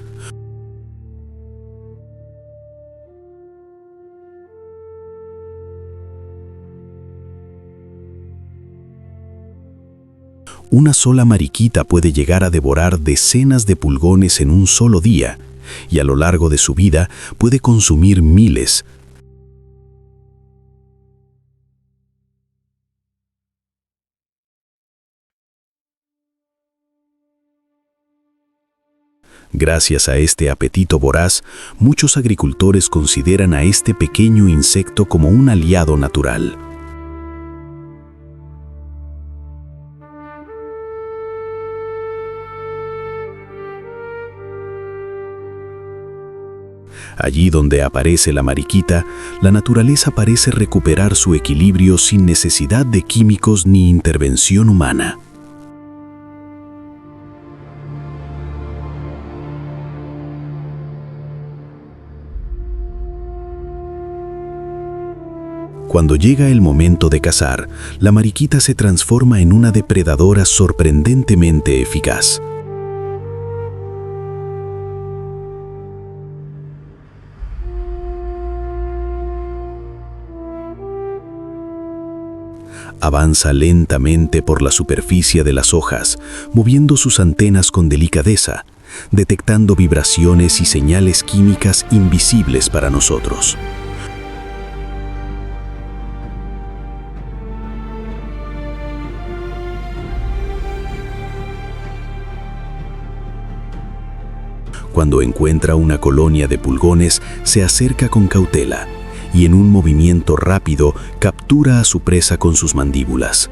una sola mariquita puede llegar a devorar decenas de pulgones en un solo día, y a lo largo de su vida puede consumir miles. Gracias a este apetito voraz, muchos agricultores consideran a este pequeño insecto como un aliado natural. Allí donde aparece la mariquita, la naturaleza parece recuperar su equilibrio sin necesidad de químicos ni intervención humana. Cuando llega el momento de cazar, la mariquita se transforma en una depredadora sorprendentemente eficaz. Avanza lentamente por la superficie de las hojas, moviendo sus antenas con delicadeza, detectando vibraciones y señales químicas invisibles para nosotros. Cuando encuentra una colonia de pulgones, se acerca con cautela y en un movimiento rápido captura a su presa con sus mandíbulas.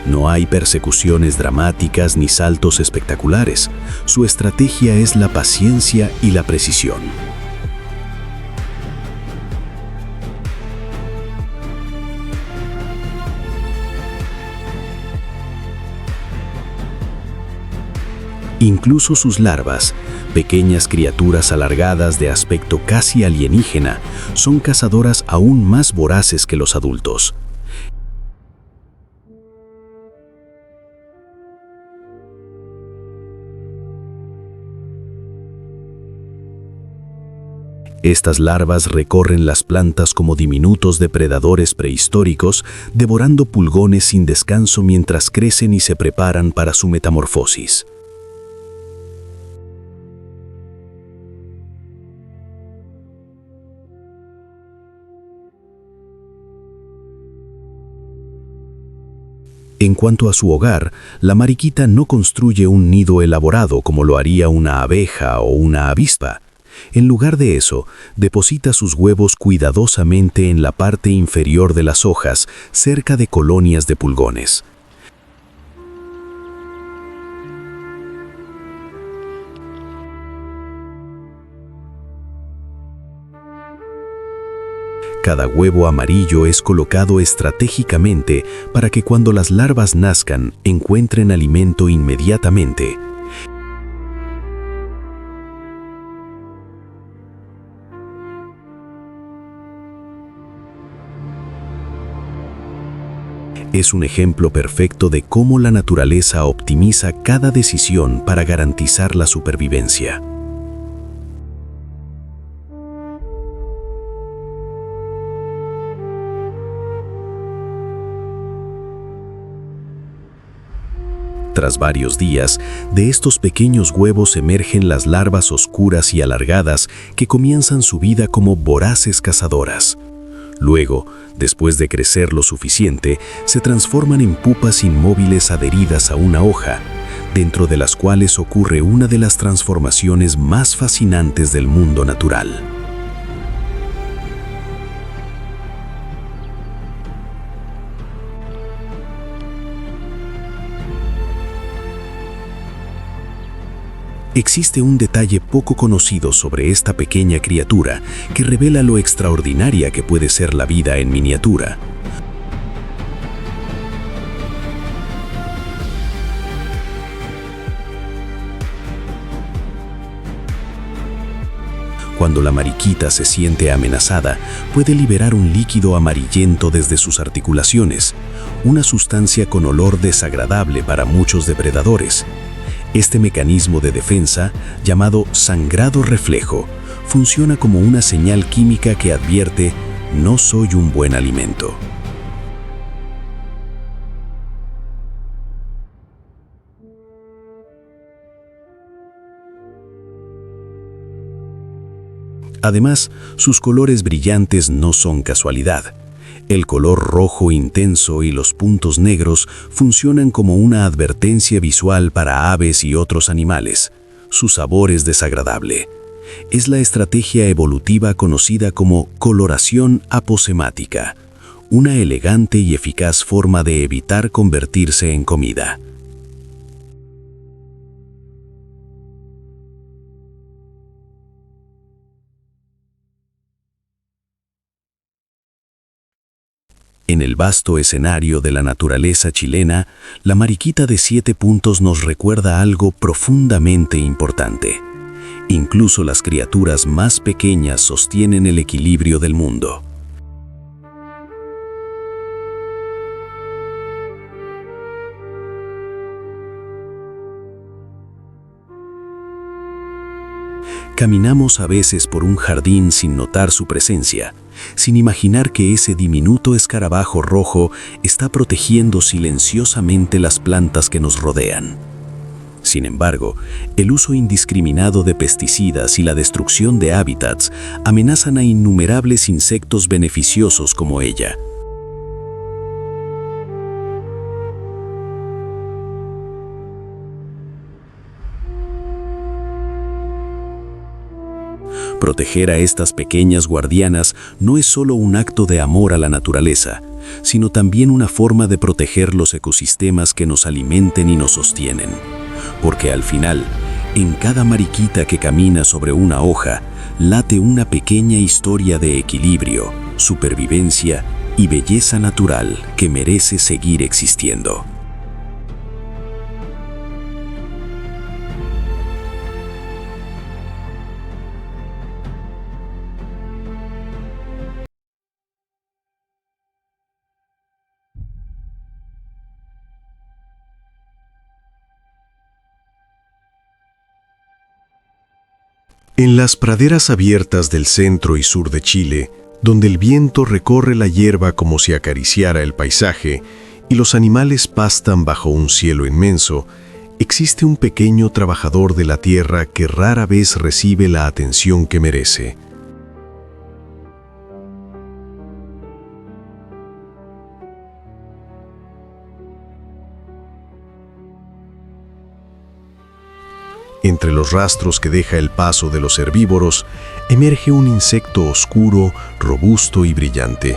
No hay persecuciones dramáticas ni saltos espectaculares. Su estrategia es la paciencia y la precisión. Incluso sus larvas, pequeñas criaturas alargadas de aspecto casi alienígena, son cazadoras aún más voraces que los adultos. Estas larvas recorren las plantas como diminutos depredadores prehistóricos, devorando pulgones sin descanso mientras crecen y se preparan para su metamorfosis. En cuanto a su hogar, la mariquita no construye un nido elaborado como lo haría una abeja o una avispa. En lugar de eso, deposita sus huevos cuidadosamente en la parte inferior de las hojas, cerca de colonias de pulgones. Cada huevo amarillo es colocado estratégicamente para que cuando las larvas nazcan encuentren alimento inmediatamente. Es un ejemplo perfecto de cómo la naturaleza optimiza cada decisión para garantizar la supervivencia. Tras varios días, de estos pequeños huevos emergen las larvas oscuras y alargadas que comienzan su vida como voraces cazadoras. Luego, después de crecer lo suficiente, se transforman en pupas inmóviles adheridas a una hoja, dentro de las cuales ocurre una de las transformaciones más fascinantes del mundo natural. Existe un detalle poco conocido sobre esta pequeña criatura que revela lo extraordinaria que puede ser la vida en miniatura. Cuando la mariquita se siente amenazada, puede liberar un líquido amarillento desde sus articulaciones, una sustancia con olor desagradable para muchos depredadores. Este mecanismo de defensa, llamado sangrado reflejo, funciona como una señal química que advierte: no soy un buen alimento. Además, sus colores brillantes no son casualidad. El color rojo intenso y los puntos negros funcionan como una advertencia visual para aves y otros animales. Su sabor es desagradable. Es la estrategia evolutiva conocida como coloración aposemática, una elegante y eficaz forma de evitar convertirse en comida. En el vasto escenario de la naturaleza chilena, la mariquita de 7 puntos nos recuerda algo profundamente importante. Incluso las criaturas más pequeñas sostienen el equilibrio del mundo. Caminamos a veces por un jardín sin notar su presencia, sin imaginar que ese diminuto escarabajo rojo está protegiendo silenciosamente las plantas que nos rodean. Sin embargo, el uso indiscriminado de pesticidas y la destrucción de hábitats amenazan a innumerables insectos beneficiosos como ella. Proteger a estas pequeñas guardianas no es solo un acto de amor a la naturaleza, sino también una forma de proteger los ecosistemas que nos alimenten y nos sostienen. Porque al final, en cada mariquita que camina sobre una hoja, late una pequeña historia de equilibrio, supervivencia y belleza natural que merece seguir existiendo. En las praderas abiertas del centro y sur de Chile, donde el viento recorre la hierba como si acariciara el paisaje y los animales pastan bajo un cielo inmenso, existe un pequeño trabajador de la tierra que rara vez recibe la atención que merece. Entre los rastros que deja el paso de los herbívoros, emerge un insecto oscuro, robusto y brillante.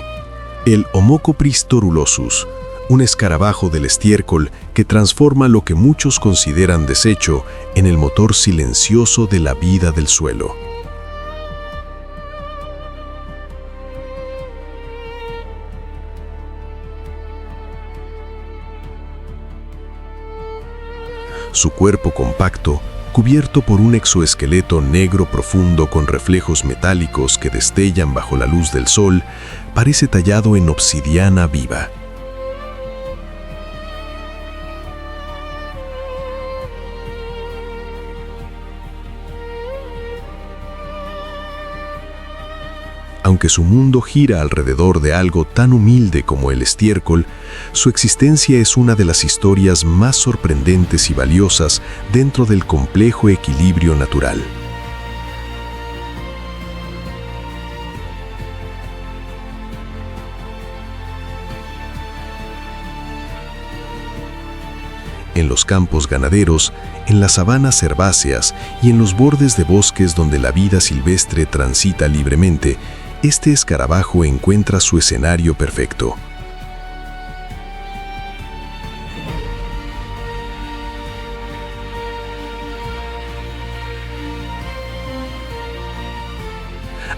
El Homocopris torulosus, un escarabajo del estiércol que transforma lo que muchos consideran desecho en el motor silencioso de la vida del suelo. Su cuerpo compacto, cubierto por un exoesqueleto negro profundo con reflejos metálicos que destellan bajo la luz del sol, parece tallado en obsidiana viva. Aunque su mundo gira alrededor de algo tan humilde como el estiércol, su existencia es una de las historias más sorprendentes y valiosas dentro del complejo equilibrio natural. En los campos ganaderos, en las sabanas herbáceas y en los bordes de bosques donde la vida silvestre transita libremente, este escarabajo encuentra su escenario perfecto.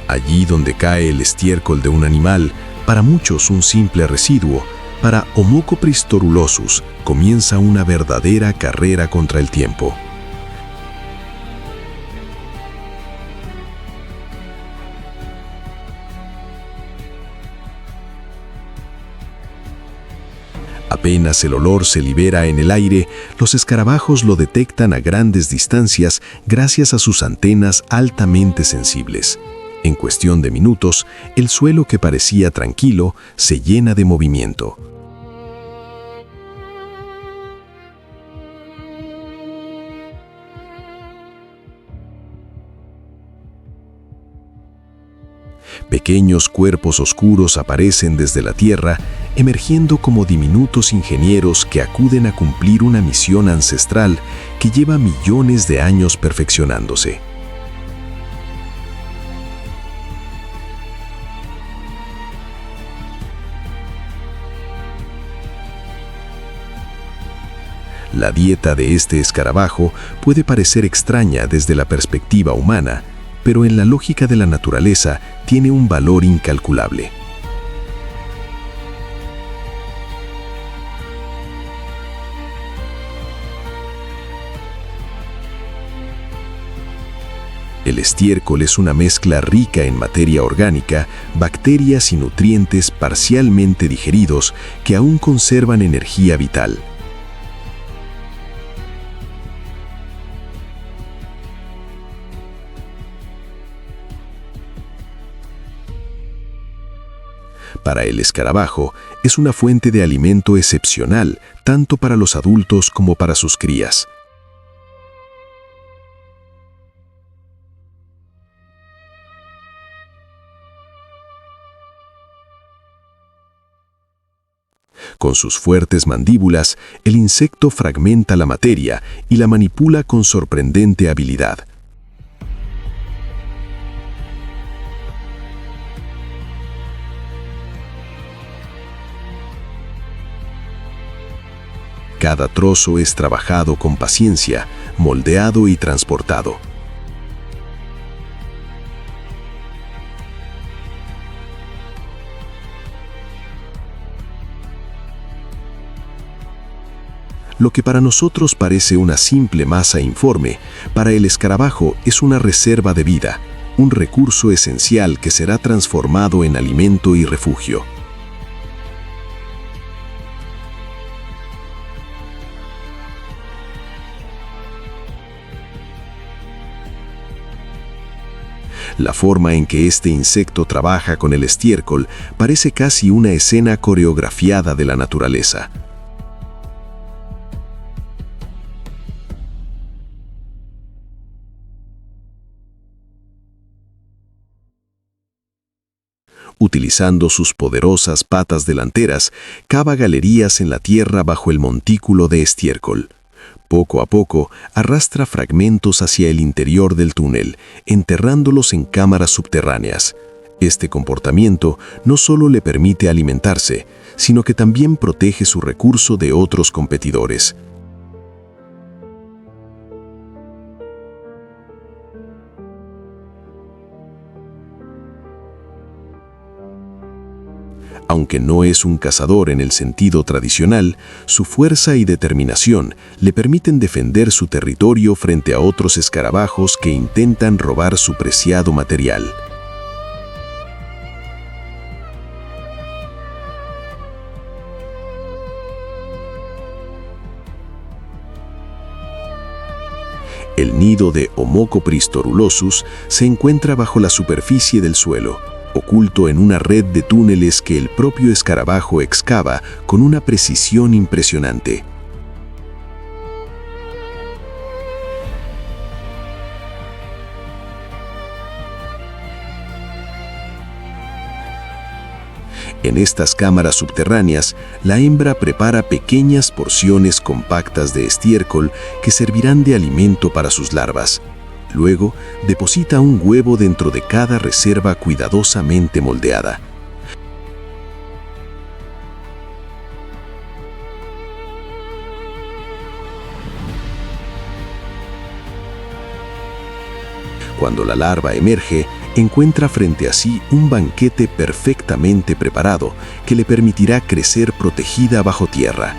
Allí donde cae el estiércol de un animal, para muchos un simple residuo, para Homocopris torulosus comienza una verdadera carrera contra el tiempo. Apenas el olor se libera en el aire, los escarabajos lo detectan a grandes distancias gracias a sus antenas altamente sensibles. En cuestión de minutos, el suelo que parecía tranquilo se llena de movimiento. Pequeños cuerpos oscuros aparecen desde la Tierra, emergiendo como diminutos ingenieros que acuden a cumplir una misión ancestral que lleva millones de años perfeccionándose. La dieta de este escarabajo puede parecer extraña desde la perspectiva humana, pero en la lógica de la naturaleza tiene un valor incalculable. El estiércol es una mezcla rica en materia orgánica, bacterias y nutrientes parcialmente digeridos que aún conservan energía vital. Para el escarabajo, es una fuente de alimento excepcional, tanto para los adultos como para sus crías. Con sus fuertes mandíbulas, el insecto fragmenta la materia y la manipula con sorprendente habilidad. Cada trozo es trabajado con paciencia, moldeado y transportado. Lo que para nosotros parece una simple masa informe, para el escarabajo es una reserva de vida, un recurso esencial que será transformado en alimento y refugio. La forma en que este insecto trabaja con el estiércol parece casi una escena coreografiada de la naturaleza. Utilizando sus poderosas patas delanteras, cava galerías en la tierra bajo el montículo de estiércol. Poco a poco, arrastra fragmentos hacia el interior del túnel, enterrándolos en cámaras subterráneas. Este comportamiento no solo le permite alimentarse, sino que también protege su recurso de otros competidores. Aunque no es un cazador en el sentido tradicional, su fuerza y determinación le permiten defender su territorio frente a otros escarabajos que intentan robar su preciado material. El nido de Homocopris torulosus se encuentra bajo la superficie del suelo, oculto en una red de túneles que el propio escarabajo excava con una precisión impresionante. En estas cámaras subterráneas, la hembra prepara pequeñas porciones compactas de estiércol que servirán de alimento para sus larvas. Luego, deposita un huevo dentro de cada reserva cuidadosamente moldeada. Cuando la larva emerge, encuentra frente a sí un banquete perfectamente preparado que le permitirá crecer protegida bajo tierra.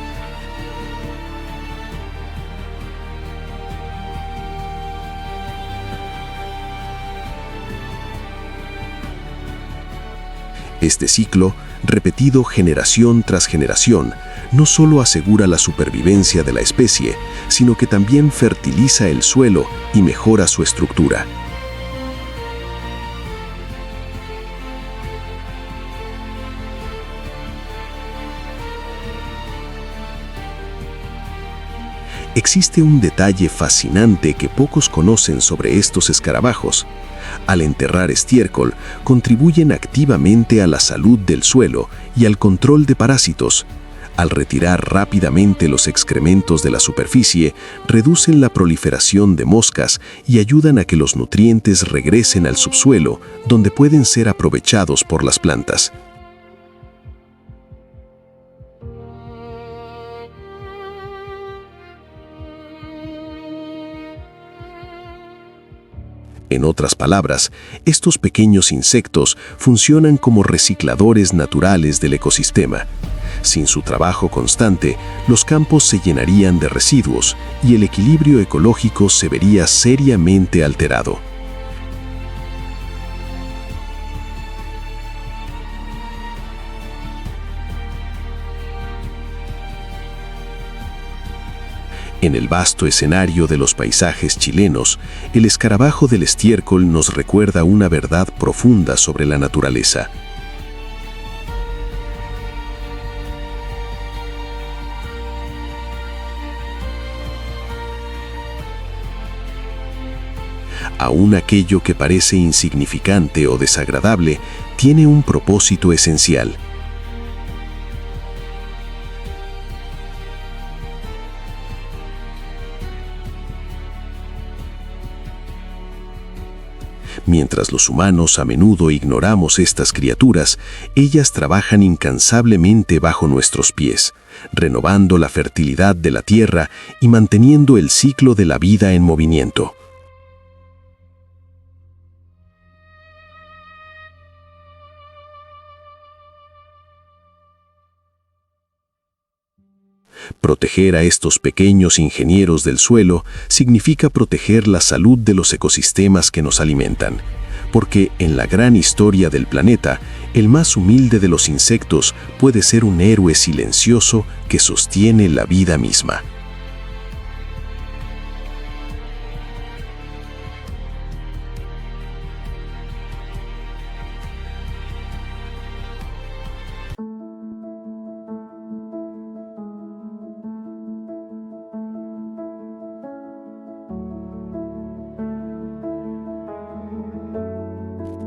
Este ciclo repetido generación tras generación, no solo asegura la supervivencia de la especie, sino que también fertiliza el suelo y mejora su estructura. Existe un detalle fascinante que pocos conocen sobre estos escarabajos. Al enterrar estiércol, contribuyen activamente a la salud del suelo y al control de parásitos. Al retirar rápidamente los excrementos de la superficie, reducen la proliferación de moscas y ayudan a que los nutrientes regresen al subsuelo, donde pueden ser aprovechados por las plantas. En otras palabras, estos pequeños insectos funcionan como recicladores naturales del ecosistema. Sin su trabajo constante, los campos se llenarían de residuos y el equilibrio ecológico se vería seriamente alterado. En el vasto escenario de los paisajes chilenos, el escarabajo del estiércol nos recuerda una verdad profunda sobre la naturaleza. Aún aquello que parece insignificante o desagradable tiene un propósito esencial. Mientras los humanos a menudo ignoramos estas criaturas, ellas trabajan incansablemente bajo nuestros pies, renovando la fertilidad de la tierra y manteniendo el ciclo de la vida en movimiento. Proteger a estos pequeños ingenieros del suelo significa proteger la salud de los ecosistemas que nos alimentan, porque en la gran historia del planeta, el más humilde de los insectos puede ser un héroe silencioso que sostiene la vida misma.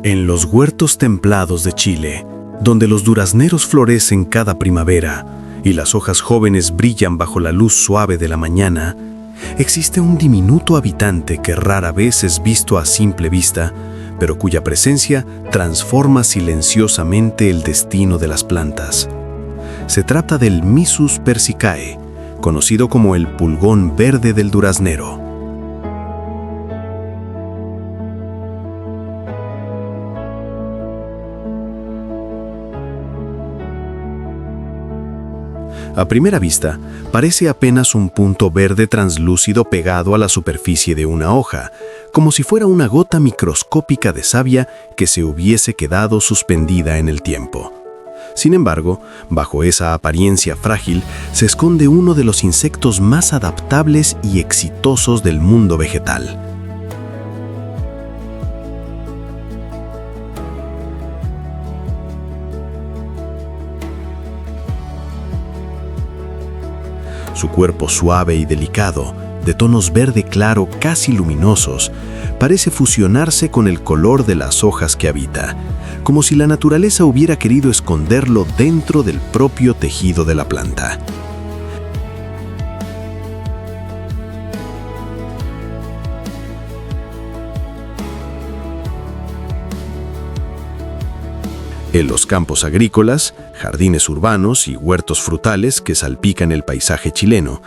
En los huertos templados de Chile, donde los durazneros florecen cada primavera y las hojas jóvenes brillan bajo la luz suave de la mañana, existe un diminuto habitante que rara vez es visto a simple vista, pero cuya presencia transforma silenciosamente el destino de las plantas. Se trata del Mysus persicae, conocido como el pulgón verde del duraznero. A primera vista, parece apenas un punto verde translúcido pegado a la superficie de una hoja, como si fuera una gota microscópica de savia que se hubiese quedado suspendida en el tiempo. Sin embargo, bajo esa apariencia frágil se esconde uno de los insectos más adaptables y exitosos del mundo vegetal. Su cuerpo suave y delicado, de tonos verde claro casi luminosos, parece fusionarse con el color de las hojas que habita, como si la naturaleza hubiera querido esconderlo dentro del propio tejido de la planta. En los campos agrícolas, jardines urbanos y huertos frutales que salpican el paisaje chileno,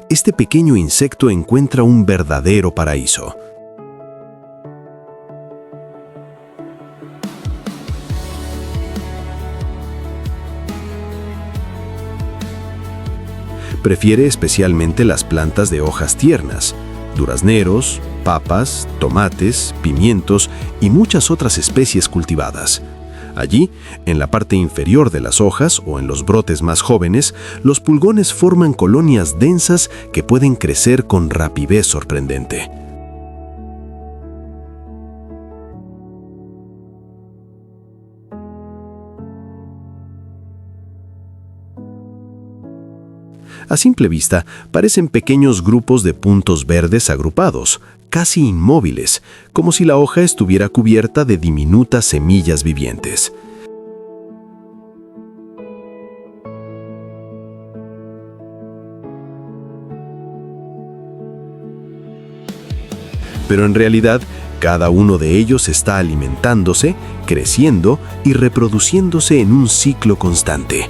este pequeño insecto encuentra un verdadero paraíso. Prefiere especialmente las plantas de hojas tiernas, durazneros, papas, tomates, pimientos y muchas otras especies cultivadas. Allí, en la parte inferior de las hojas o en los brotes más jóvenes, los pulgones forman colonias densas que pueden crecer con rapidez sorprendente. A simple vista, parecen pequeños grupos de puntos verdes agrupados, casi inmóviles, como si la hoja estuviera cubierta de diminutas semillas vivientes. Pero en realidad, cada uno de ellos está alimentándose, creciendo y reproduciéndose en un ciclo constante.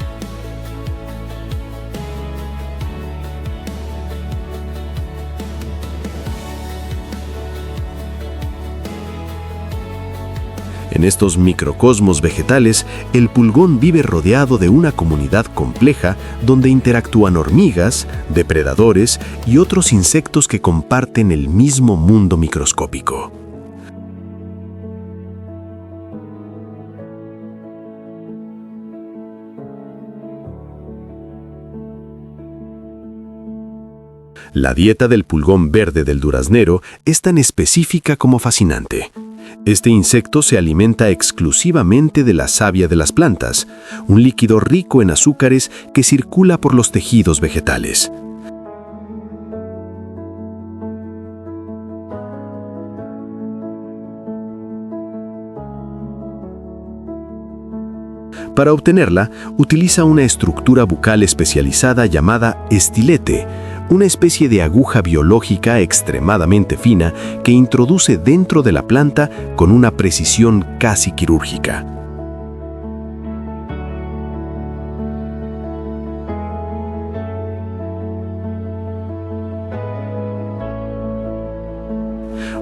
En estos microcosmos vegetales, el pulgón vive rodeado de una comunidad compleja donde interactúan hormigas, depredadores y otros insectos que comparten el mismo mundo microscópico. La dieta del pulgón verde del duraznero es tan específica como fascinante. Este insecto se alimenta exclusivamente de la savia de las plantas, un líquido rico en azúcares que circula por los tejidos vegetales. Para obtenerla, utiliza una estructura bucal especializada llamada estilete, una especie de aguja biológica extremadamente fina que introduce dentro de la planta con una precisión casi quirúrgica.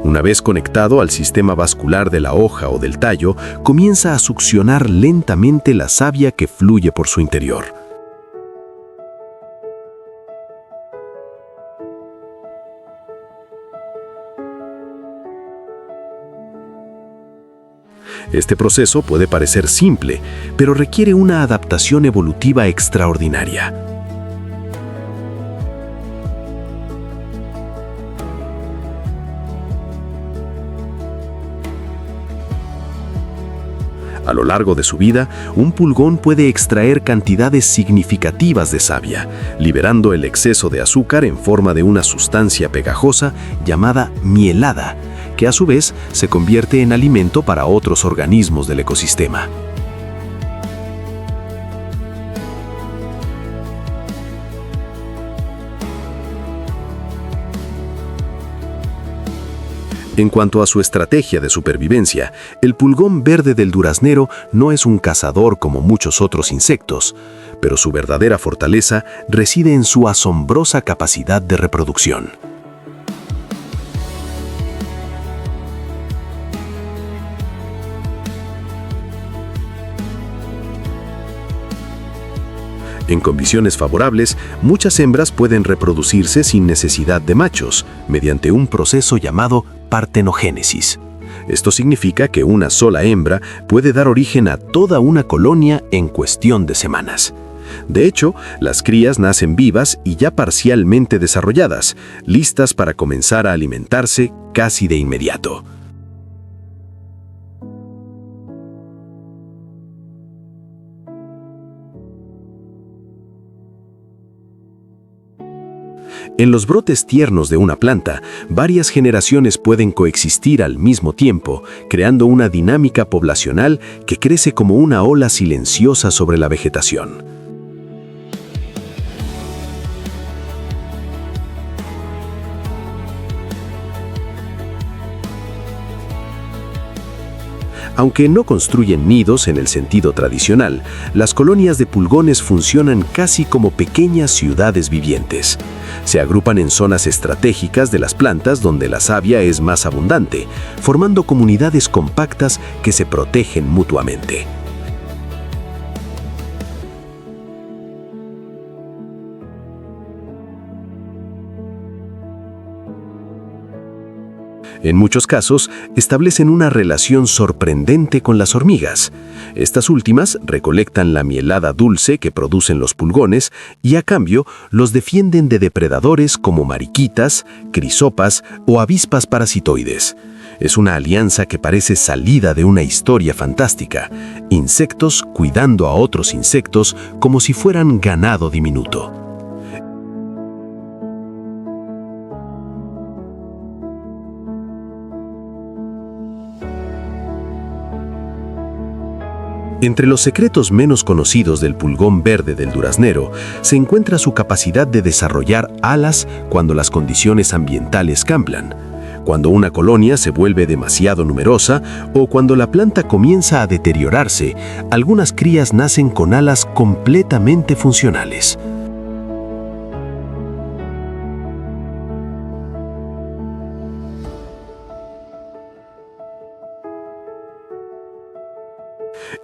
Una vez conectado al sistema vascular de la hoja o del tallo, comienza a succionar lentamente la savia que fluye por su interior. Este proceso puede parecer simple, pero requiere una adaptación evolutiva extraordinaria. A lo largo de su vida, un pulgón puede extraer cantidades significativas de savia, liberando el exceso de azúcar en forma de una sustancia pegajosa llamada mielada, que a su vez se convierte en alimento para otros organismos del ecosistema. En cuanto a su estrategia de supervivencia, el pulgón verde del duraznero no es un cazador como muchos otros insectos, pero su verdadera fortaleza reside en su asombrosa capacidad de reproducción. En condiciones favorables, muchas hembras pueden reproducirse sin necesidad de machos, mediante un proceso llamado partenogénesis. Esto significa que una sola hembra puede dar origen a toda una colonia en cuestión de semanas. De hecho, las crías nacen vivas y ya parcialmente desarrolladas, listas para comenzar a alimentarse casi de inmediato. En los brotes tiernos de una planta, varias generaciones pueden coexistir al mismo tiempo, creando una dinámica poblacional que crece como una ola silenciosa sobre la vegetación. Aunque no construyen nidos en el sentido tradicional, las colonias de pulgones funcionan casi como pequeñas ciudades vivientes. Se agrupan en zonas estratégicas de las plantas donde la savia es más abundante, formando comunidades compactas que se protegen mutuamente. En muchos casos, establecen una relación sorprendente con las hormigas. Estas últimas recolectan la mielada dulce que producen los pulgones y a cambio los defienden de depredadores como mariquitas, crisopas o avispas parasitoides. Es una alianza que parece salida de una historia fantástica, insectos cuidando a otros insectos como si fueran ganado diminuto. Entre los secretos menos conocidos del pulgón verde del duraznero se encuentra su capacidad de desarrollar alas cuando las condiciones ambientales cambian, cuando una colonia se vuelve demasiado numerosa o cuando la planta comienza a deteriorarse. Algunas crías nacen con alas completamente funcionales.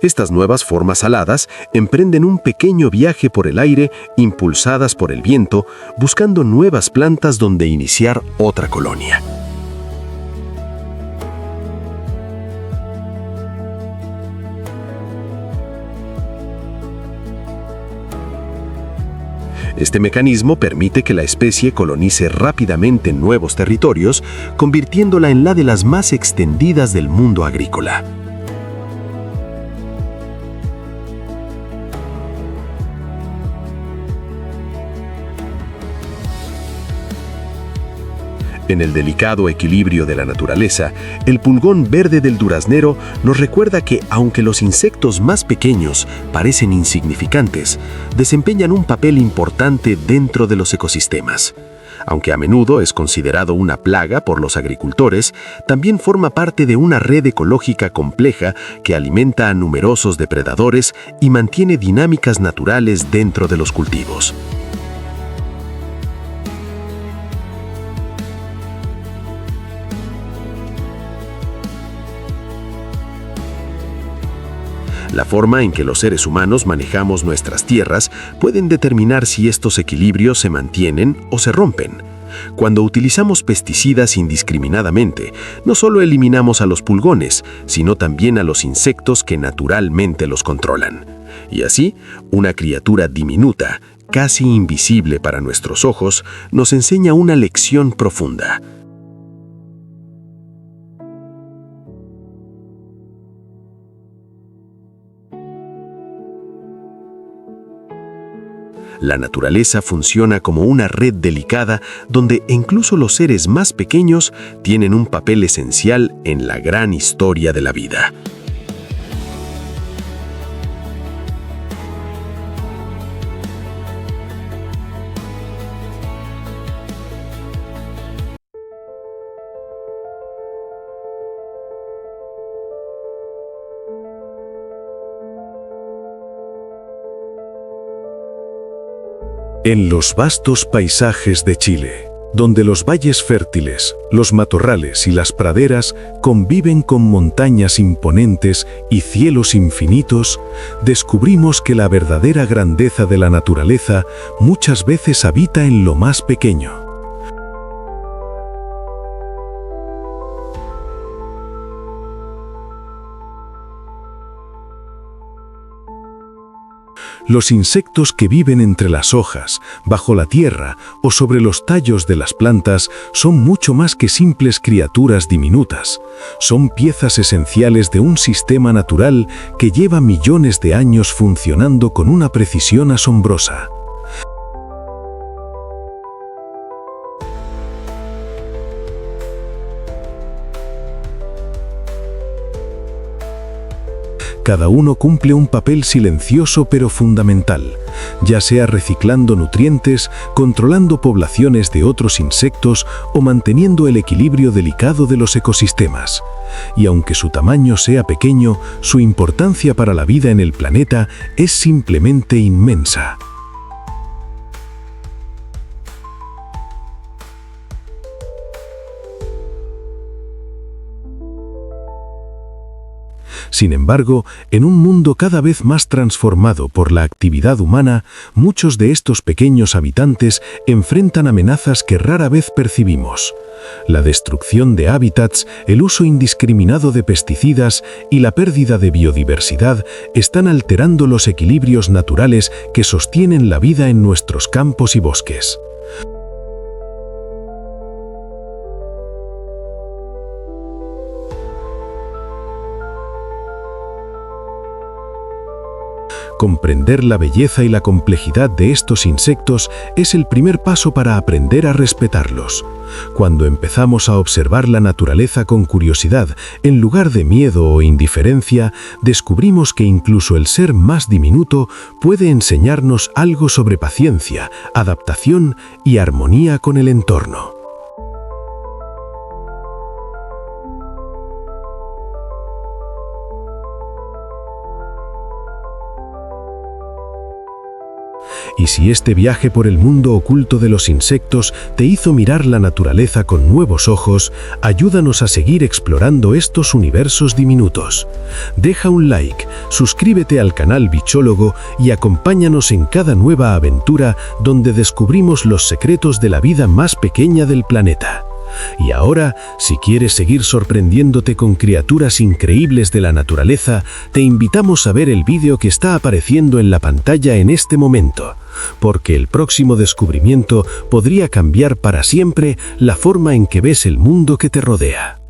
Estas nuevas formas aladas emprenden un pequeño viaje por el aire, impulsadas por el viento, buscando nuevas plantas donde iniciar otra colonia. Este mecanismo permite que la especie colonice rápidamente nuevos territorios, convirtiéndola en la de las más extendidas del mundo agrícola. En el delicado equilibrio de la naturaleza, el pulgón verde del duraznero nos recuerda que, aunque los insectos más pequeños parecen insignificantes, desempeñan un papel importante dentro de los ecosistemas. Aunque a menudo es considerado una plaga por los agricultores, también forma parte de una red ecológica compleja que alimenta a numerosos depredadores y mantiene dinámicas naturales dentro de los cultivos. La forma en que los seres humanos manejamos nuestras tierras pueden determinar si estos equilibrios se mantienen o se rompen. Cuando utilizamos pesticidas indiscriminadamente, no solo eliminamos a los pulgones, sino también a los insectos que naturalmente los controlan. Y así, una criatura diminuta, casi invisible para nuestros ojos, nos enseña una lección profunda. La naturaleza funciona como una red delicada donde incluso los seres más pequeños tienen un papel esencial en la gran historia de la vida. En los vastos paisajes de Chile, donde los valles fértiles, los matorrales y las praderas conviven con montañas imponentes y cielos infinitos, descubrimos que la verdadera grandeza de la naturaleza muchas veces habita en lo más pequeño. Los insectos que viven entre las hojas, bajo la tierra o sobre los tallos de las plantas son mucho más que simples criaturas diminutas. Son piezas esenciales de un sistema natural que lleva millones de años funcionando con una precisión asombrosa. Cada uno cumple un papel silencioso pero fundamental, ya sea reciclando nutrientes, controlando poblaciones de otros insectos o manteniendo el equilibrio delicado de los ecosistemas. Y aunque su tamaño sea pequeño, su importancia para la vida en el planeta es simplemente inmensa. Sin embargo, en un mundo cada vez más transformado por la actividad humana, muchos de estos pequeños habitantes enfrentan amenazas que rara vez percibimos. La destrucción de hábitats, el uso indiscriminado de pesticidas y la pérdida de biodiversidad están alterando los equilibrios naturales que sostienen la vida en nuestros campos y bosques. Comprender la belleza y la complejidad de estos insectos es el primer paso para aprender a respetarlos. Cuando empezamos a observar la naturaleza con curiosidad, en lugar de miedo o indiferencia, descubrimos que incluso el ser más diminuto puede enseñarnos algo sobre paciencia, adaptación y armonía con el entorno. Y si este viaje por el mundo oculto de los insectos te hizo mirar la naturaleza con nuevos ojos, ayúdanos a seguir explorando estos universos diminutos. Deja un like, suscríbete al canal Bichólogo y acompáñanos en cada nueva aventura donde descubrimos los secretos de la vida más pequeña del planeta. Y ahora, si quieres seguir sorprendiéndote con criaturas increíbles de la naturaleza, te invitamos a ver el vídeo que está apareciendo en la pantalla en este momento, porque el próximo descubrimiento podría cambiar para siempre la forma en que ves el mundo que te rodea.